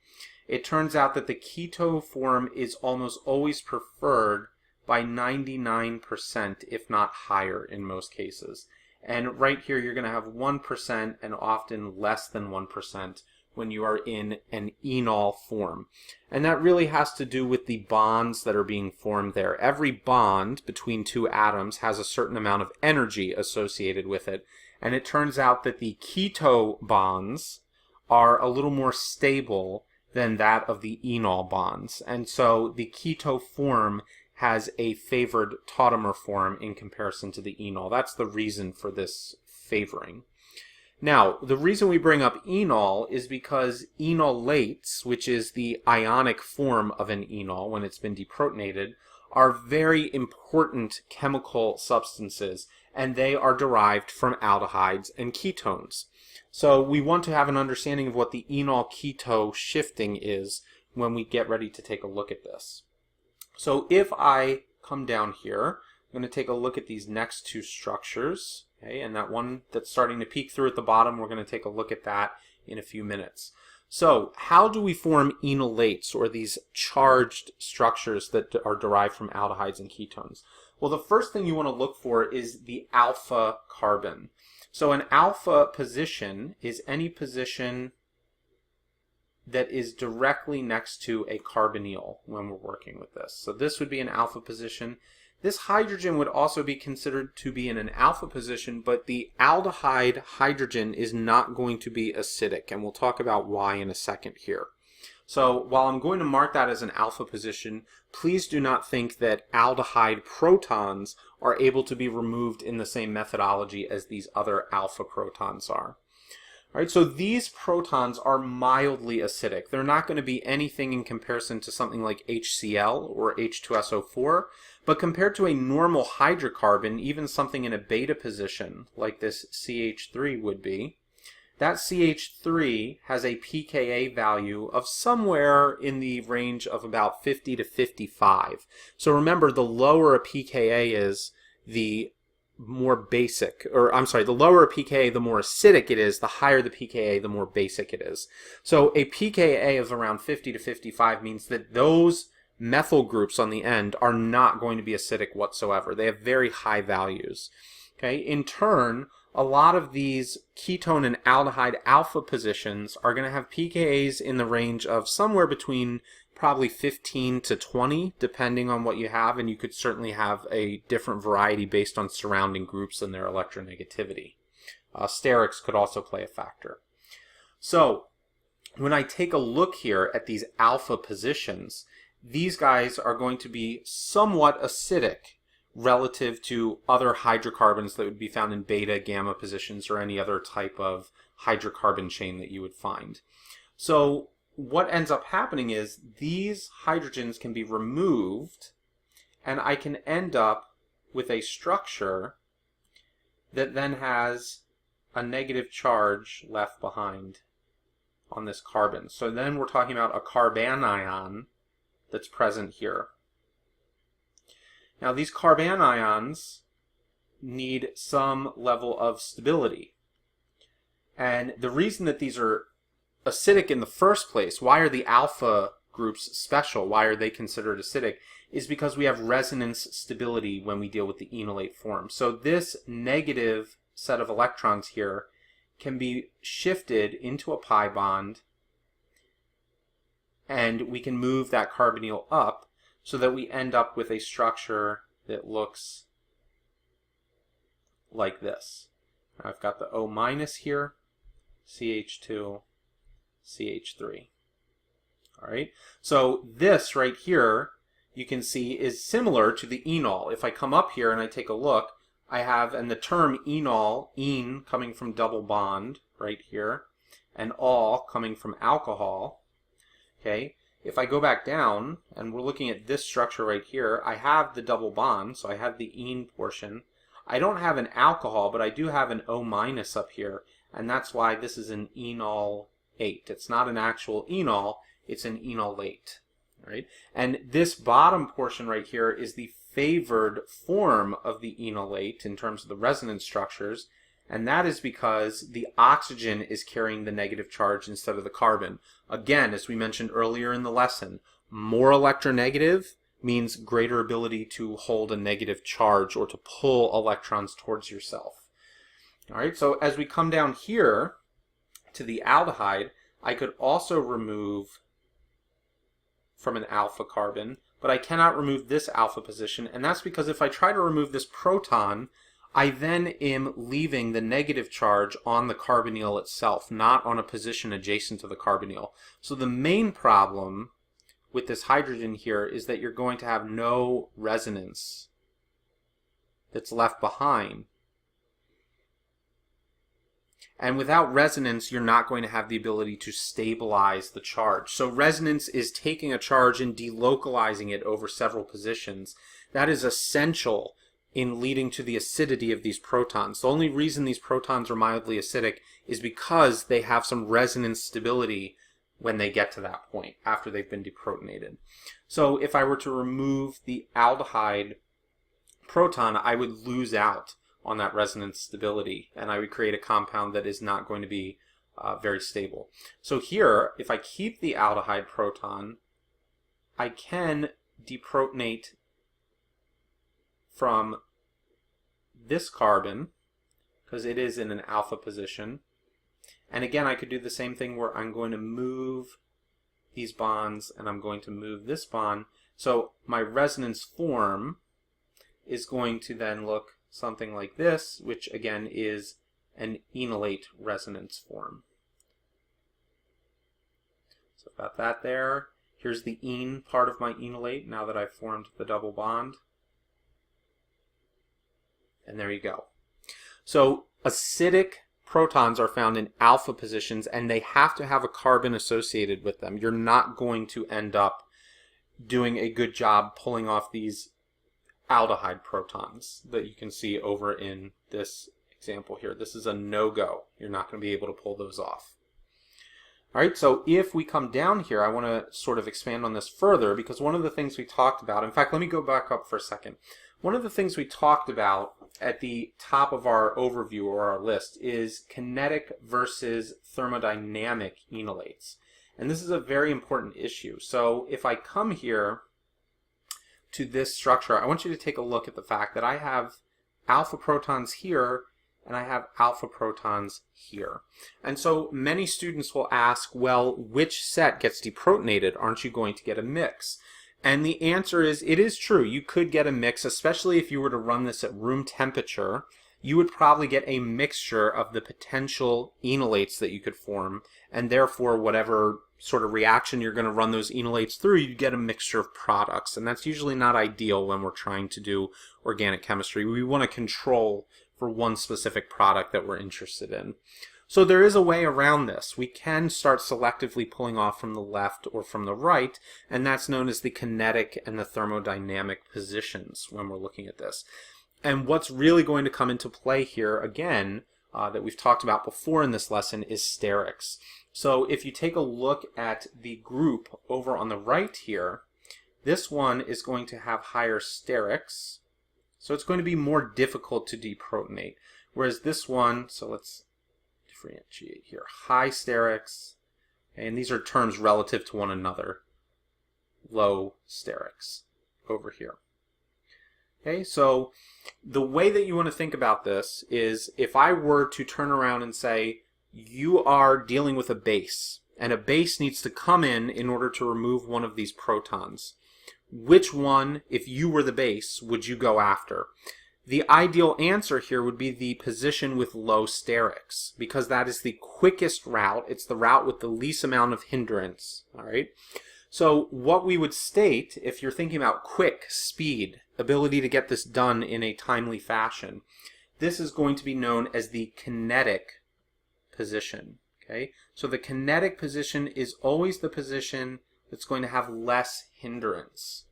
it turns out that the keto form is almost always preferred by 99%, if not higher in most cases. And right here you're going to have 1% and often less than 1% when you are in an enol form. And that really has to do with the bonds that are being formed there. Every bond between two atoms has a certain amount of energy associated with it. And it turns out that the keto bonds are a little more stable than that of the enol bonds. And so the keto form has a favored tautomer form in comparison to the enol. That's the reason for this favoring. Now, the reason we bring up enol is because enolates, which is the ionic form of an enol when it's been deprotonated, are very important chemical substances, and they are derived from aldehydes and ketones. So we want to have an understanding of what the enol-keto shifting is when we get ready to take a look at this. So if I come down here, I'm going to take a look at these next two structures, okay, and that one that's starting to peek through at the bottom, we're going to take a look at that in a few minutes. So how do we form enolates, or these charged structures that are derived from aldehydes and ketones? Well, the first thing you want to look for is the alpha carbon. So an alpha position is any position that is directly next to a carbonyl when we're working with this. So this would be an alpha position. This hydrogen would also be considered to be in an alpha position, but the aldehyde hydrogen is not going to be acidic, and we'll talk about why in a second here. So while I'm going to mark that as an alpha position, please do not think that aldehyde protons are able to be removed in the same methodology as these other alpha protons are. All right, so these protons are mildly acidic. They're not going to be anything in comparison to something like HCl or H2SO4, but compared to a normal hydrocarbon, even something in a beta position like this CH3 would be, that CH3 has a pKa value of somewhere in the range of about 50 to 55. So remember, the lower a pKa is, the more basic, or I'm sorry, the lower a pKa, the more acidic it is, the higher the pKa, the more basic it is. So a pKa of around 50 to 55 means that those methyl groups on the end are not going to be acidic whatsoever. They have very high values. Okay, in turn, a lot of these ketone and aldehyde alpha positions are going to have pKa's in the range of somewhere between probably 15 to 20, depending on what you have, and you could certainly have a different variety based on surrounding groups and their electronegativity. Sterics could also play a factor. So when I take a look here at these alpha positions, these guys are going to be somewhat acidic relative to other hydrocarbons that would be found in beta, gamma positions, or any other type of hydrocarbon chain that you would find. So what ends up happening is these hydrogens can be removed, and I can end up with a structure that then has a negative charge left behind on this carbon. So then we're talking about a carbanion that's present here. Now these carbanions need some level of stability. And the reason that these are acidic in the first place, why are the alpha groups special, why are they considered acidic, is because we have resonance stability when we deal with the enolate form. So this negative set of electrons here can be shifted into a pi bond, and we can move that carbonyl up so that we end up with a structure that looks like this. I've got the O minus here, CH2, CH3. All right, so this right here, you can see, is similar to the enol. If I come up here and I take a look, I have, and the term enol, ene, coming from double bond right here, and ol coming from alcohol. Okay, if I go back down, and we're looking at this structure right here, I have the double bond, so I have the ene portion. I don't have an alcohol, but I do have an O minus up here, and that's why this is an enolate. It's not an actual enol, it's an enolate. Right? And this bottom portion right here is the favored form of the enolate in terms of the resonance structures, and that is because the oxygen is carrying the negative charge instead of the carbon. Again, as we mentioned earlier in the lesson, more electronegative means greater ability to hold a negative charge or to pull electrons towards yourself. All right, so as we come down here to the aldehyde, I could also remove from an alpha carbon, but I cannot remove this alpha position, and that's because if I try to remove this proton, I then am leaving the negative charge on the carbonyl itself, not on a position adjacent to the carbonyl. So the main problem with this hydrogen here is that you're going to have no resonance that's left behind. And without resonance, you're not going to have the ability to stabilize the charge. So resonance is taking a charge and delocalizing it over several positions. That is essential in leading to the acidity of these protons. The only reason these protons are mildly acidic is because they have some resonance stability when they get to that point, after they've been deprotonated. So if I were to remove the aldehyde proton, I would lose out on that resonance stability, and I would create a compound that is not going to be very stable. So here, if I keep the aldehyde proton, I can deprotonate from this carbon, because it is in an alpha position. And again, I could do the same thing where I'm going to move these bonds, and I'm going to move this bond. So my resonance form is going to then look something like this, which again is an enolate resonance form. So I've got that there. Here's the ene part of my enolate now that I've formed the double bond. And there you go. So acidic protons are found in alpha positions, and they have to have a carbon associated with them. You're not going to end up doing a good job pulling off these aldehyde protons that you can see over in this example here. This is a no-go. You're not going to be able to pull those off. All right, so if we come down here, I want to sort of expand on this further, because one of the things we talked about, in fact, let me go back up for a second. One of the things we talked about at the top of our overview or our list is kinetic versus thermodynamic enolates. And this is a very important issue. So if I come here to this structure, I want you to take a look at the fact that I have alpha protons here and I have alpha protons here. And so many students will ask, well, which set gets deprotonated? Aren't you going to get a mix? And the answer is, it is true. You could get a mix, especially if you were to run this at room temperature. You would probably get a mixture of the potential enolates that you could form, and therefore whatever sort of reaction you're going to run those enolates through, you get a mixture of products. And that's usually not ideal when we're trying to do organic chemistry. We want to control for one specific product that we're interested in. So there is a way around this. We can start selectively pulling off from the left or from the right, and that's known as the kinetic and the thermodynamic positions when we're looking at this. And what's really going to come into play here, again, that we've talked about before in this lesson, is sterics. So if you take a look at the group over on the right here, this one is going to have higher sterics. So it's going to be more difficult to deprotonate. Whereas this one, so let's differentiate here, high sterics, and these are terms relative to one another, low sterics over here. Okay, so the way that you want to think about this is, if I were to turn around and say, you are dealing with a base, and a base needs to come in order to remove one of these protons. Which one, if you were the base, would you go after? The ideal answer here would be the position with low sterics, because that is the quickest route. It's the route with the least amount of hindrance. All right. So what we would state, if you're thinking about quick, speed, ability to get this done in a timely fashion, this is going to be known as the kinetic position. Okay. So the kinetic position is always the position that's going to have less hindrance.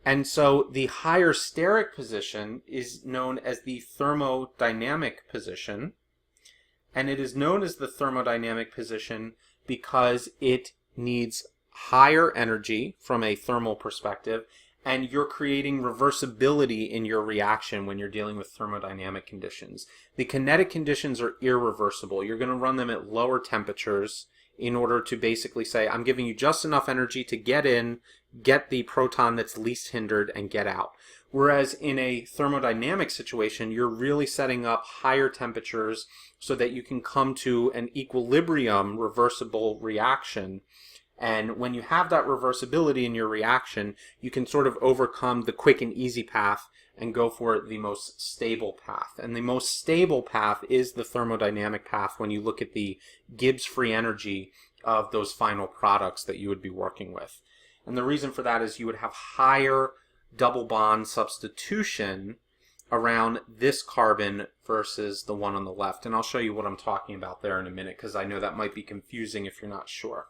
And so the higher steric position is known as the thermodynamic position. And it is known as the thermodynamic position because it needs higher energy from a thermal perspective, and you're creating reversibility in your reaction when you're dealing with thermodynamic conditions. The kinetic conditions are irreversible. You're going to run them at lower temperatures in order to basically say, I'm giving you just enough energy to get in, get the proton that's least hindered, and get out. Whereas in a thermodynamic situation, you're really setting up higher temperatures so that you can come to an equilibrium reversible reaction. And when you have that reversibility in your reaction, you can sort of overcome the quick and easy path and go for the most stable path. And the most stable path is the thermodynamic path when you look at the Gibbs free energy of those final products that you would be working with. And the reason for that is you would have higher double bond substitution around this carbon versus the one on the left. And I'll show you what I'm talking about there in a minute, because I know that might be confusing if you're not sure.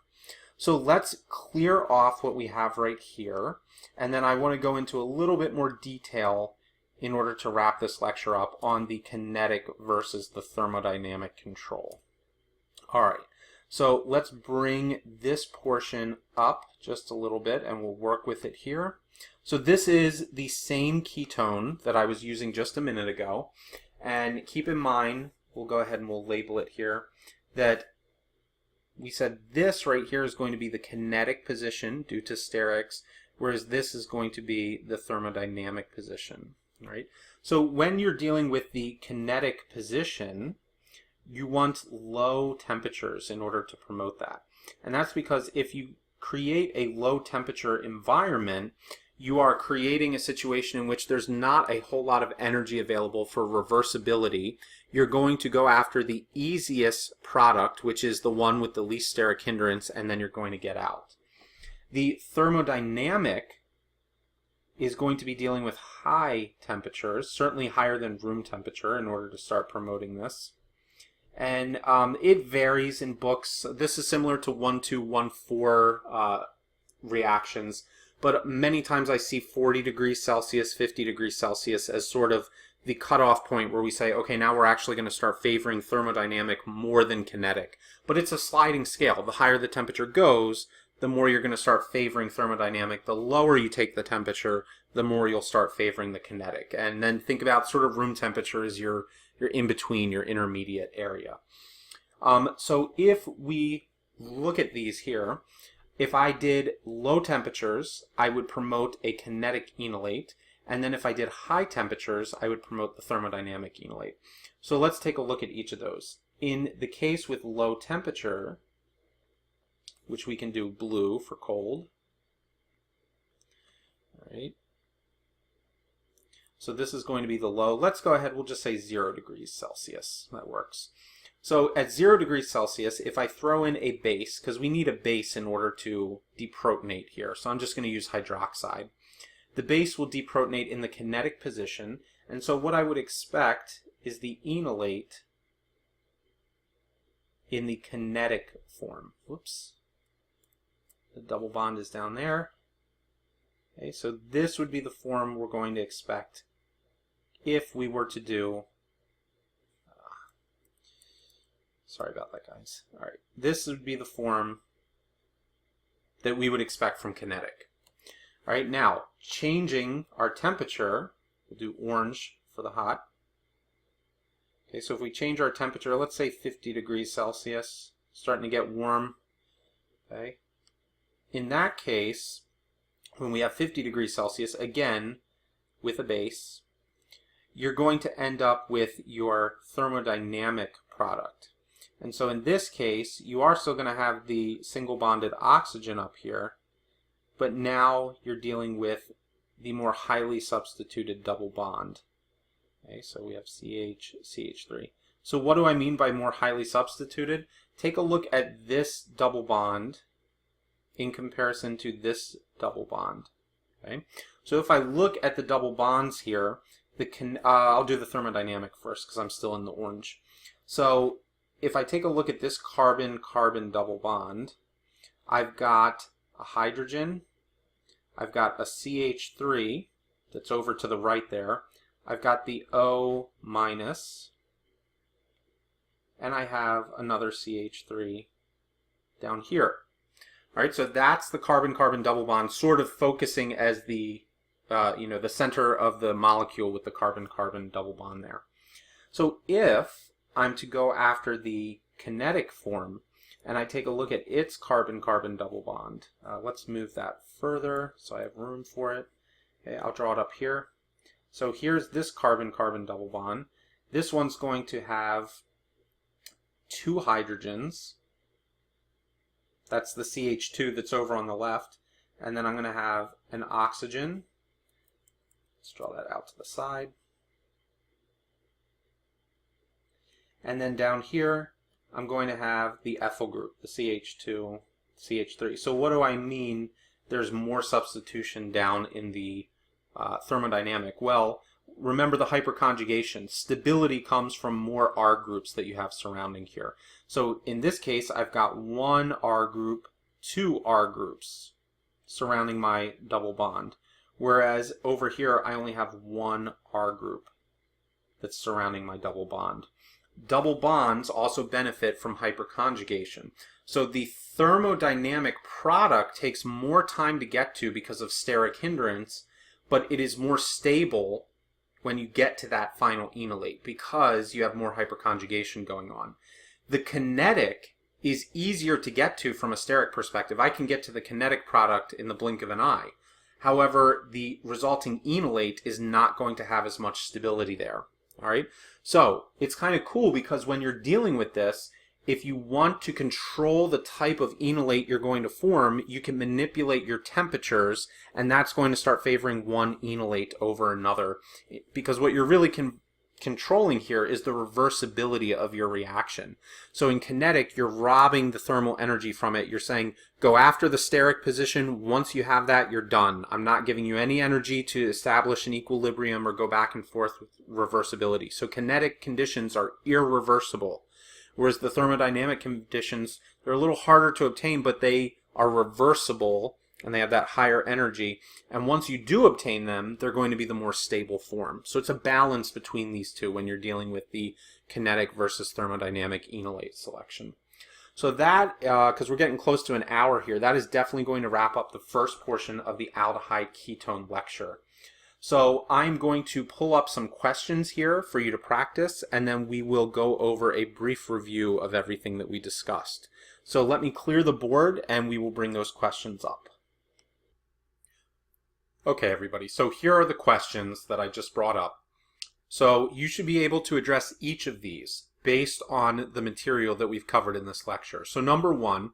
So let's clear off what we have right here, and then I want to go into a little bit more detail in order to wrap this lecture up on the kinetic versus the thermodynamic control. All right, so let's bring this portion up just a little bit and we'll work with it here. So this is the same ketone that I was using just a minute ago, and keep in mind, we'll go ahead and we'll label it here, that we said this right here is going to be the kinetic position due to sterics, whereas this is going to be the thermodynamic position. Right? So when you're dealing with the kinetic position, you want low temperatures in order to promote that. And that's because if you create a low temperature environment, you are creating a situation in which there's not a whole lot of energy available for reversibility. You're going to go after the easiest product, which is the one with the least steric hindrance, and then you're going to get out. The thermodynamic is going to be dealing with high temperatures, certainly higher than room temperature, in order to start promoting this. And it varies in books. This is similar to 1,2,1,4 reactions, but many times I see 40 degrees Celsius, 50 degrees Celsius as sort of the cutoff point where we say, okay, now we're actually going to start favoring thermodynamic more than kinetic. But it's a sliding scale. The higher the temperature goes, the more you're going to start favoring thermodynamic. The lower you take the temperature, the more you'll start favoring the kinetic. And then think about sort of room temperature as your in-between, your intermediate area. So if we look at these here, if I did low temperatures, I would promote a kinetic enolate. And then if I did high temperatures, I would promote the thermodynamic enolate. So let's take a look at each of those. In the case with low temperature, which we can do blue for cold. All right. So this is going to be the low. Let's go ahead, we'll just say 0 degrees Celsius. That works. So at 0 degrees Celsius, if I throw in a base, because we need a base in order to deprotonate here, so I'm just going to use hydroxide. The base will deprotonate in the kinetic position, and so what I would expect is the enolate in the kinetic form. Whoops. The double bond is down there. Okay, so this would be the form we're going to expect if we were to do, sorry about that, guys. All right, this would be the form that we would expect from kinetic. All right, now changing our temperature, we'll do orange for the hot. Okay, so if we change our temperature, let's say 50 degrees Celsius, starting to get warm. Okay, in that case, when we have 50 degrees Celsius, again, with a base, you're going to end up with your thermodynamic product. And so in this case, you are still going to have the single bonded oxygen up here, but now you're dealing with the more highly substituted double bond. Okay, so we have CH, CH3. So what do I mean by more highly substituted? Take a look at this double bond in comparison to this double bond. Okay, so if I look at the double bonds here, I'll do the thermodynamic first because I'm still in the orange. So if I take a look at this carbon-carbon double bond, I've got a hydrogen, I've got a CH3 that's over to the right there, I've got the O minus, and I have another CH3 down here. All right, so that's the carbon-carbon double bond, sort of focusing as the the center of the molecule with the carbon-carbon double bond there. So if I'm to go after the kinetic form, and I take a look at its carbon-carbon double bond, let's move that further so I have room for it. Okay, I'll draw it up here. So here's this carbon-carbon double bond. This one's going to have 2 hydrogens. That's the CH2 that's over on the left. And then I'm going to have an oxygen. Let's draw that out to the side. And then down here, I'm going to have the ethyl group, the CH2, CH3. So what do I mean there's more substitution down in the thermodynamic? Well, remember the hyperconjugation. Stability comes from more R groups that you have surrounding here. So in this case, I've got 1 R group, 2 R groups surrounding my double bond. Whereas over here, I only have 1 R group that's surrounding my double bond. Double bonds also benefit from hyperconjugation. So the thermodynamic product takes more time to get to because of steric hindrance, but it is more stable when you get to that final enolate because you have more hyperconjugation going on. The kinetic is easier to get to from a steric perspective. I can get to the kinetic product in the blink of an eye. However, the resulting enolate is not going to have as much stability there. All right, so it's kind of cool because when you're dealing with this, if you want to control the type of enolate you're going to form, you can manipulate your temperatures, and that's going to start favoring one enolate over another. Because what you're really controlling here is the reversibility of your reaction. So in kinetic, you're robbing the thermal energy from it. You're saying, go after the steric position. Once you have that, you're done. I'm not giving you any energy to establish an equilibrium or go back and forth with reversibility. So kinetic conditions are irreversible. Whereas the thermodynamic conditions, they're a little harder to obtain, but they are reversible and they have that higher energy. And once you do obtain them, they're going to be the more stable form. So it's a balance between these two when you're dealing with the kinetic versus thermodynamic enolate selection. So that, because we're getting close to an hour here, that is definitely going to wrap up the first portion of the aldehyde ketone lecture. So I'm going to pull up some questions here for you to practice, and then we will go over a brief review of everything that we discussed. So let me clear the board and we will bring those questions up. Okay, everybody, so here are the questions that I just brought up. So you should be able to address each of these based on the material that we've covered in this lecture. So number one,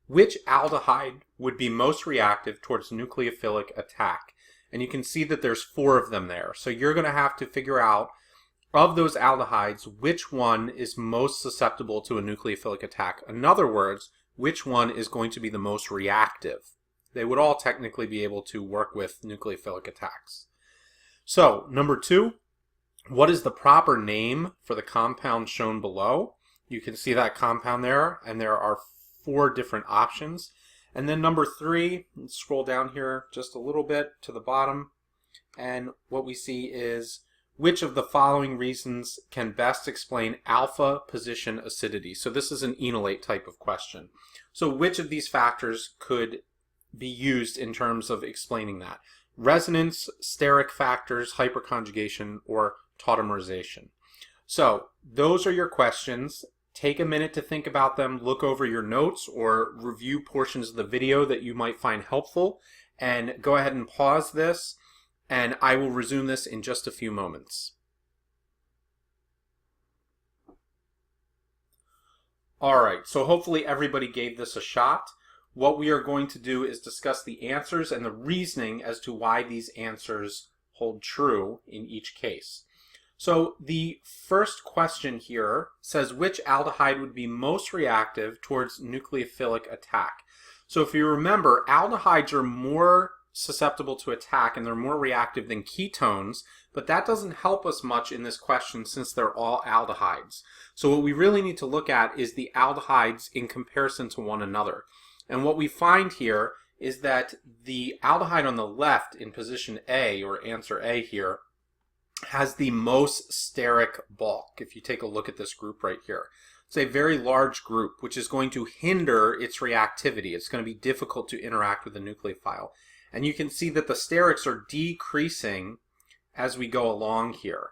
which aldehyde would be most reactive towards nucleophilic attack? And you can see that there's 4 of them there. So you're going to have to figure out, of those aldehydes, which one is most susceptible to a nucleophilic attack. In other words, which one is going to be the most reactive. They would all technically be able to work with nucleophilic attacks. So, number 2, what is the proper name for the compound shown below? You can see that compound there, and there are 4 different options. And then number 3, let's scroll down here just a little bit to the bottom, and what we see is, which of the following reasons can best explain alpha position acidity? So this is an enolate type of question. So which of these factors could be used in terms of explaining that? Resonance, steric factors, hyperconjugation, or tautomerization. So those are your questions. Take a minute to think about them, look over your notes, or review portions of the video that you might find helpful, and go ahead and pause this, and I will resume this in just a few moments. Alright, so hopefully everybody gave this a shot. What we are going to do is discuss the answers and the reasoning as to why these answers hold true in each case. So the first question here says, which aldehyde would be most reactive towards nucleophilic attack? So if you remember, aldehydes are more susceptible to attack and they're more reactive than ketones, but that doesn't help us much in this question since they're all aldehydes. So what we really need to look at is the aldehydes in comparison to one another. And what we find here is that the aldehyde on the left in position A, or answer A here, has the most steric bulk. If you take a look at this group right here, it's a very large group, which is going to hinder its reactivity. It's going to be difficult to interact with the nucleophile. And you can see that the sterics are decreasing as we go along here.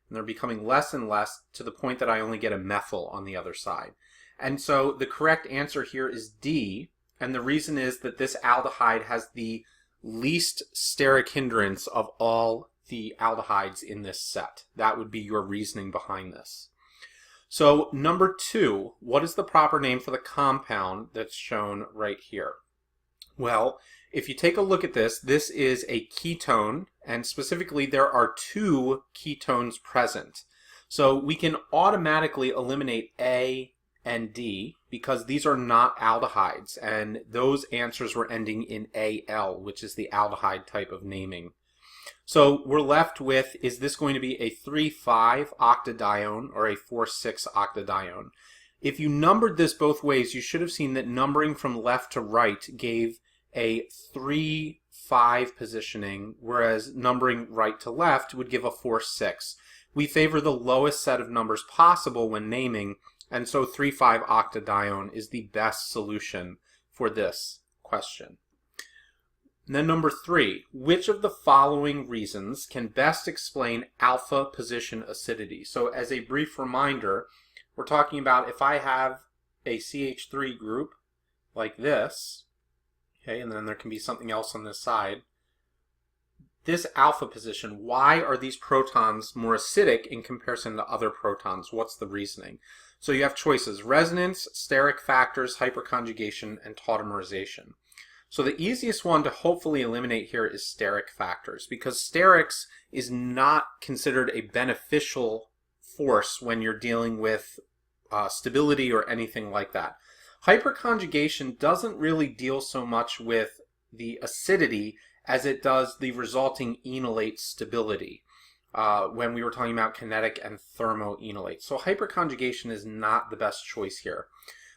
And they're becoming less and less to the point that I only get a methyl on the other side. And so the correct answer here is D. And the reason is that this aldehyde has the least steric hindrance of all the aldehydes in this set. That would be your reasoning behind this. So number 2, what is the proper name for the compound that's shown right here? Well, if you take a look at this, this is a ketone, and specifically there are 2 ketones present. So we can automatically eliminate A and D because these are not aldehydes, and those answers were ending in Al, which is the aldehyde type of naming. So we're left with, is this going to be a 3,5 octadione or a 4,6 octadione? If you numbered this both ways, you should have seen that numbering from left to right gave a 3,5 positioning, whereas numbering right to left would give a 4,6. We favor the lowest set of numbers possible when naming, and so 3,5 octadione is the best solution for this question. And then number 3, which of the following reasons can best explain alpha position acidity? So as a brief reminder, we're talking about if I have a CH3 group like this, okay, and then there can be something else on this side, this alpha position, why are these protons more acidic in comparison to other protons? What's the reasoning? So you have choices: resonance, steric factors, hyperconjugation, and tautomerization. So the easiest one to hopefully eliminate here is steric factors, because sterics is not considered a beneficial force when you're dealing with stability or anything like that. Hyperconjugation doesn't really deal so much with the acidity as it does the resulting enolate stability when we were talking about kinetic and thermo-enolates. So hyperconjugation is not the best choice here.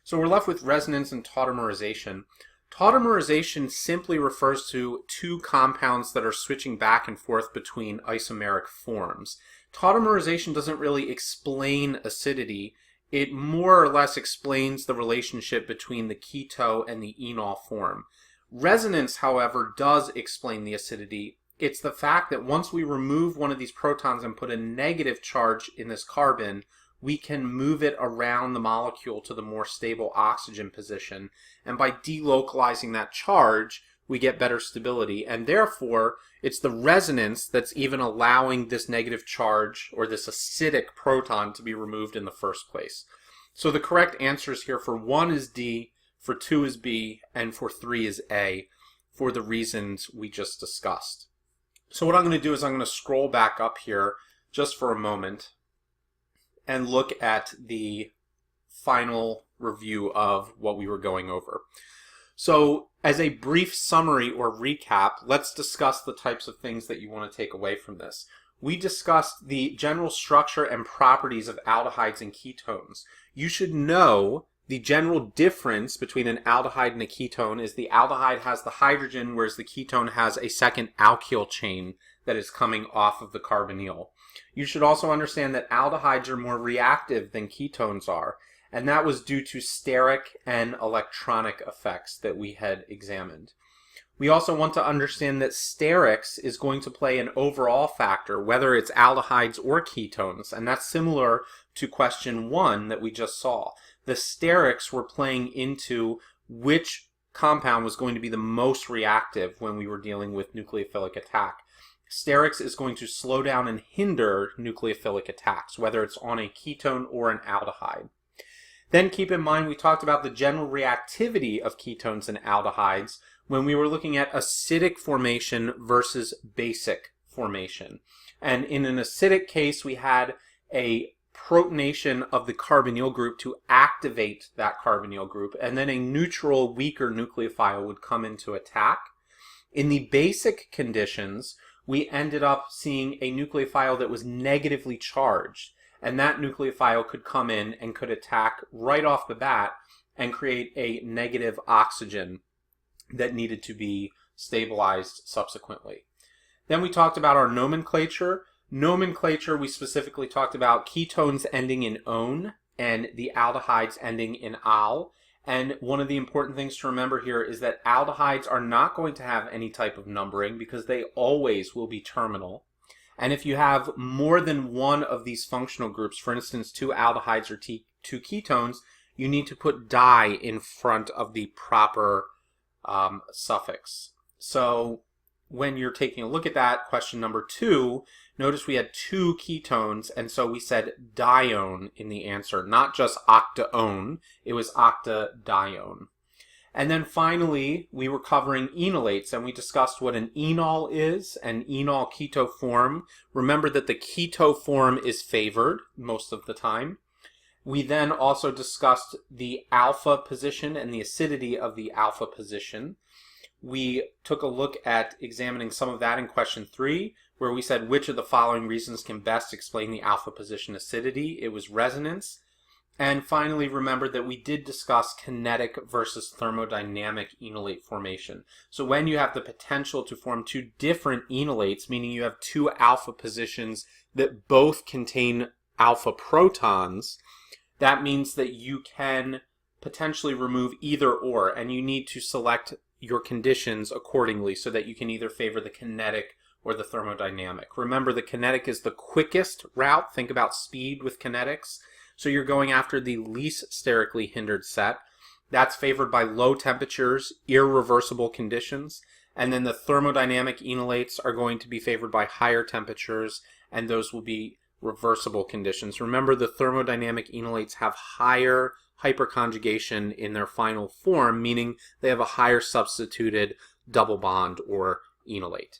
So we're left with resonance and tautomerization. Tautomerization simply refers to two compounds that are switching back and forth between isomeric forms. Tautomerization doesn't really explain acidity. It more or less explains the relationship between the keto and the enol form. Resonance, however, does explain the acidity. It's the fact that once we remove one of these protons and put a negative charge in this carbon, we can move it around the molecule to the more stable oxygen position. And by delocalizing that charge, we get better stability. And therefore, it's the resonance that's even allowing this negative charge or this acidic proton to be removed in the first place. So the correct answers here for 1 is D, for 2 is B, and for 3 is A, for the reasons we just discussed. So what I'm going to do is I'm going to scroll back up here just for a moment and look at the final review of what we were going over. So as a brief summary or recap, let's discuss the types of things that you want to take away from this. We discussed the general structure and properties of aldehydes and ketones. You should know the general difference between an aldehyde and a ketone is the aldehyde has the hydrogen, whereas the ketone has a second alkyl chain that is coming off of the carbonyl. You should also understand that aldehydes are more reactive than ketones are, and that was due to steric and electronic effects that we had examined. We also want to understand that sterics is going to play an overall factor, whether it's aldehydes or ketones, and that's similar to question 1 that we just saw. The sterics were playing into which compound was going to be the most reactive when we were dealing with nucleophilic attack. Sterics is going to slow down and hinder nucleophilic attacks, whether it's on a ketone or an aldehyde. Then keep in mind we talked about the general reactivity of ketones and aldehydes when we were looking at acidic formation versus basic formation. And in an acidic case, we had a protonation of the carbonyl group to activate that carbonyl group, and then a neutral, weaker nucleophile would come into attack. In the basic conditions, we ended up seeing a nucleophile that was negatively charged, and that nucleophile could come in and could attack right off the bat and create a negative oxygen that needed to be stabilized subsequently. Then we talked about our nomenclature. Nomenclature, we specifically talked about ketones ending in -one and the aldehydes ending in -al. And one of the important things to remember here is that aldehydes are not going to have any type of numbering because they always will be terminal. And if you have more than one of these functional groups, for instance, 2 aldehydes or 2 ketones, you need to put di in front of the proper suffix. So when you're taking a look at that, question number 2, notice we had 2 ketones, and so we said dione in the answer, not just octaone, it was octadione. And then finally, we were covering enolates, and we discussed what an enol is, an enol keto form. Remember that the keto form is favored most of the time. We then also discussed the alpha position and the acidity of the alpha position. We took a look at examining some of that in question 3, where we said which of the following reasons can best explain the alpha position acidity. It was resonance. And finally, remember that we did discuss kinetic versus thermodynamic enolate formation. So when you have the potential to form 2 different enolates, meaning you have 2 alpha positions that both contain alpha protons, that means that you can potentially remove either or, and you need to select your conditions accordingly so that you can either favor the kinetic or the thermodynamic. Remember, the kinetic is the quickest route. Think about speed with kinetics. So you're going after the least sterically hindered set. That's favored by low temperatures, irreversible conditions. And then the thermodynamic enolates are going to be favored by higher temperatures, and those will be reversible conditions. Remember, the thermodynamic enolates have higher hyperconjugation in their final form, meaning they have a higher substituted double bond or enolate.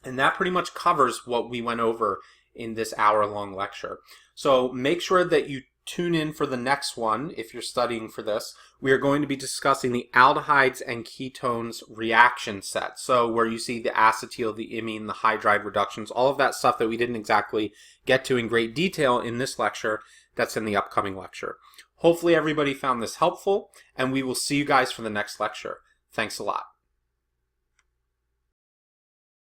And that pretty much covers what we went over in this hour-long lecture. So make sure that you tune in for the next one if you're studying for this. We are going to be discussing the aldehydes and ketones reaction set. So where you see the acetal, the imine, the hydride reductions, all of that stuff that we didn't exactly get to in great detail in this lecture, that's in the upcoming lecture. Hopefully everybody found this helpful, and we will see you guys for the next lecture. Thanks a lot.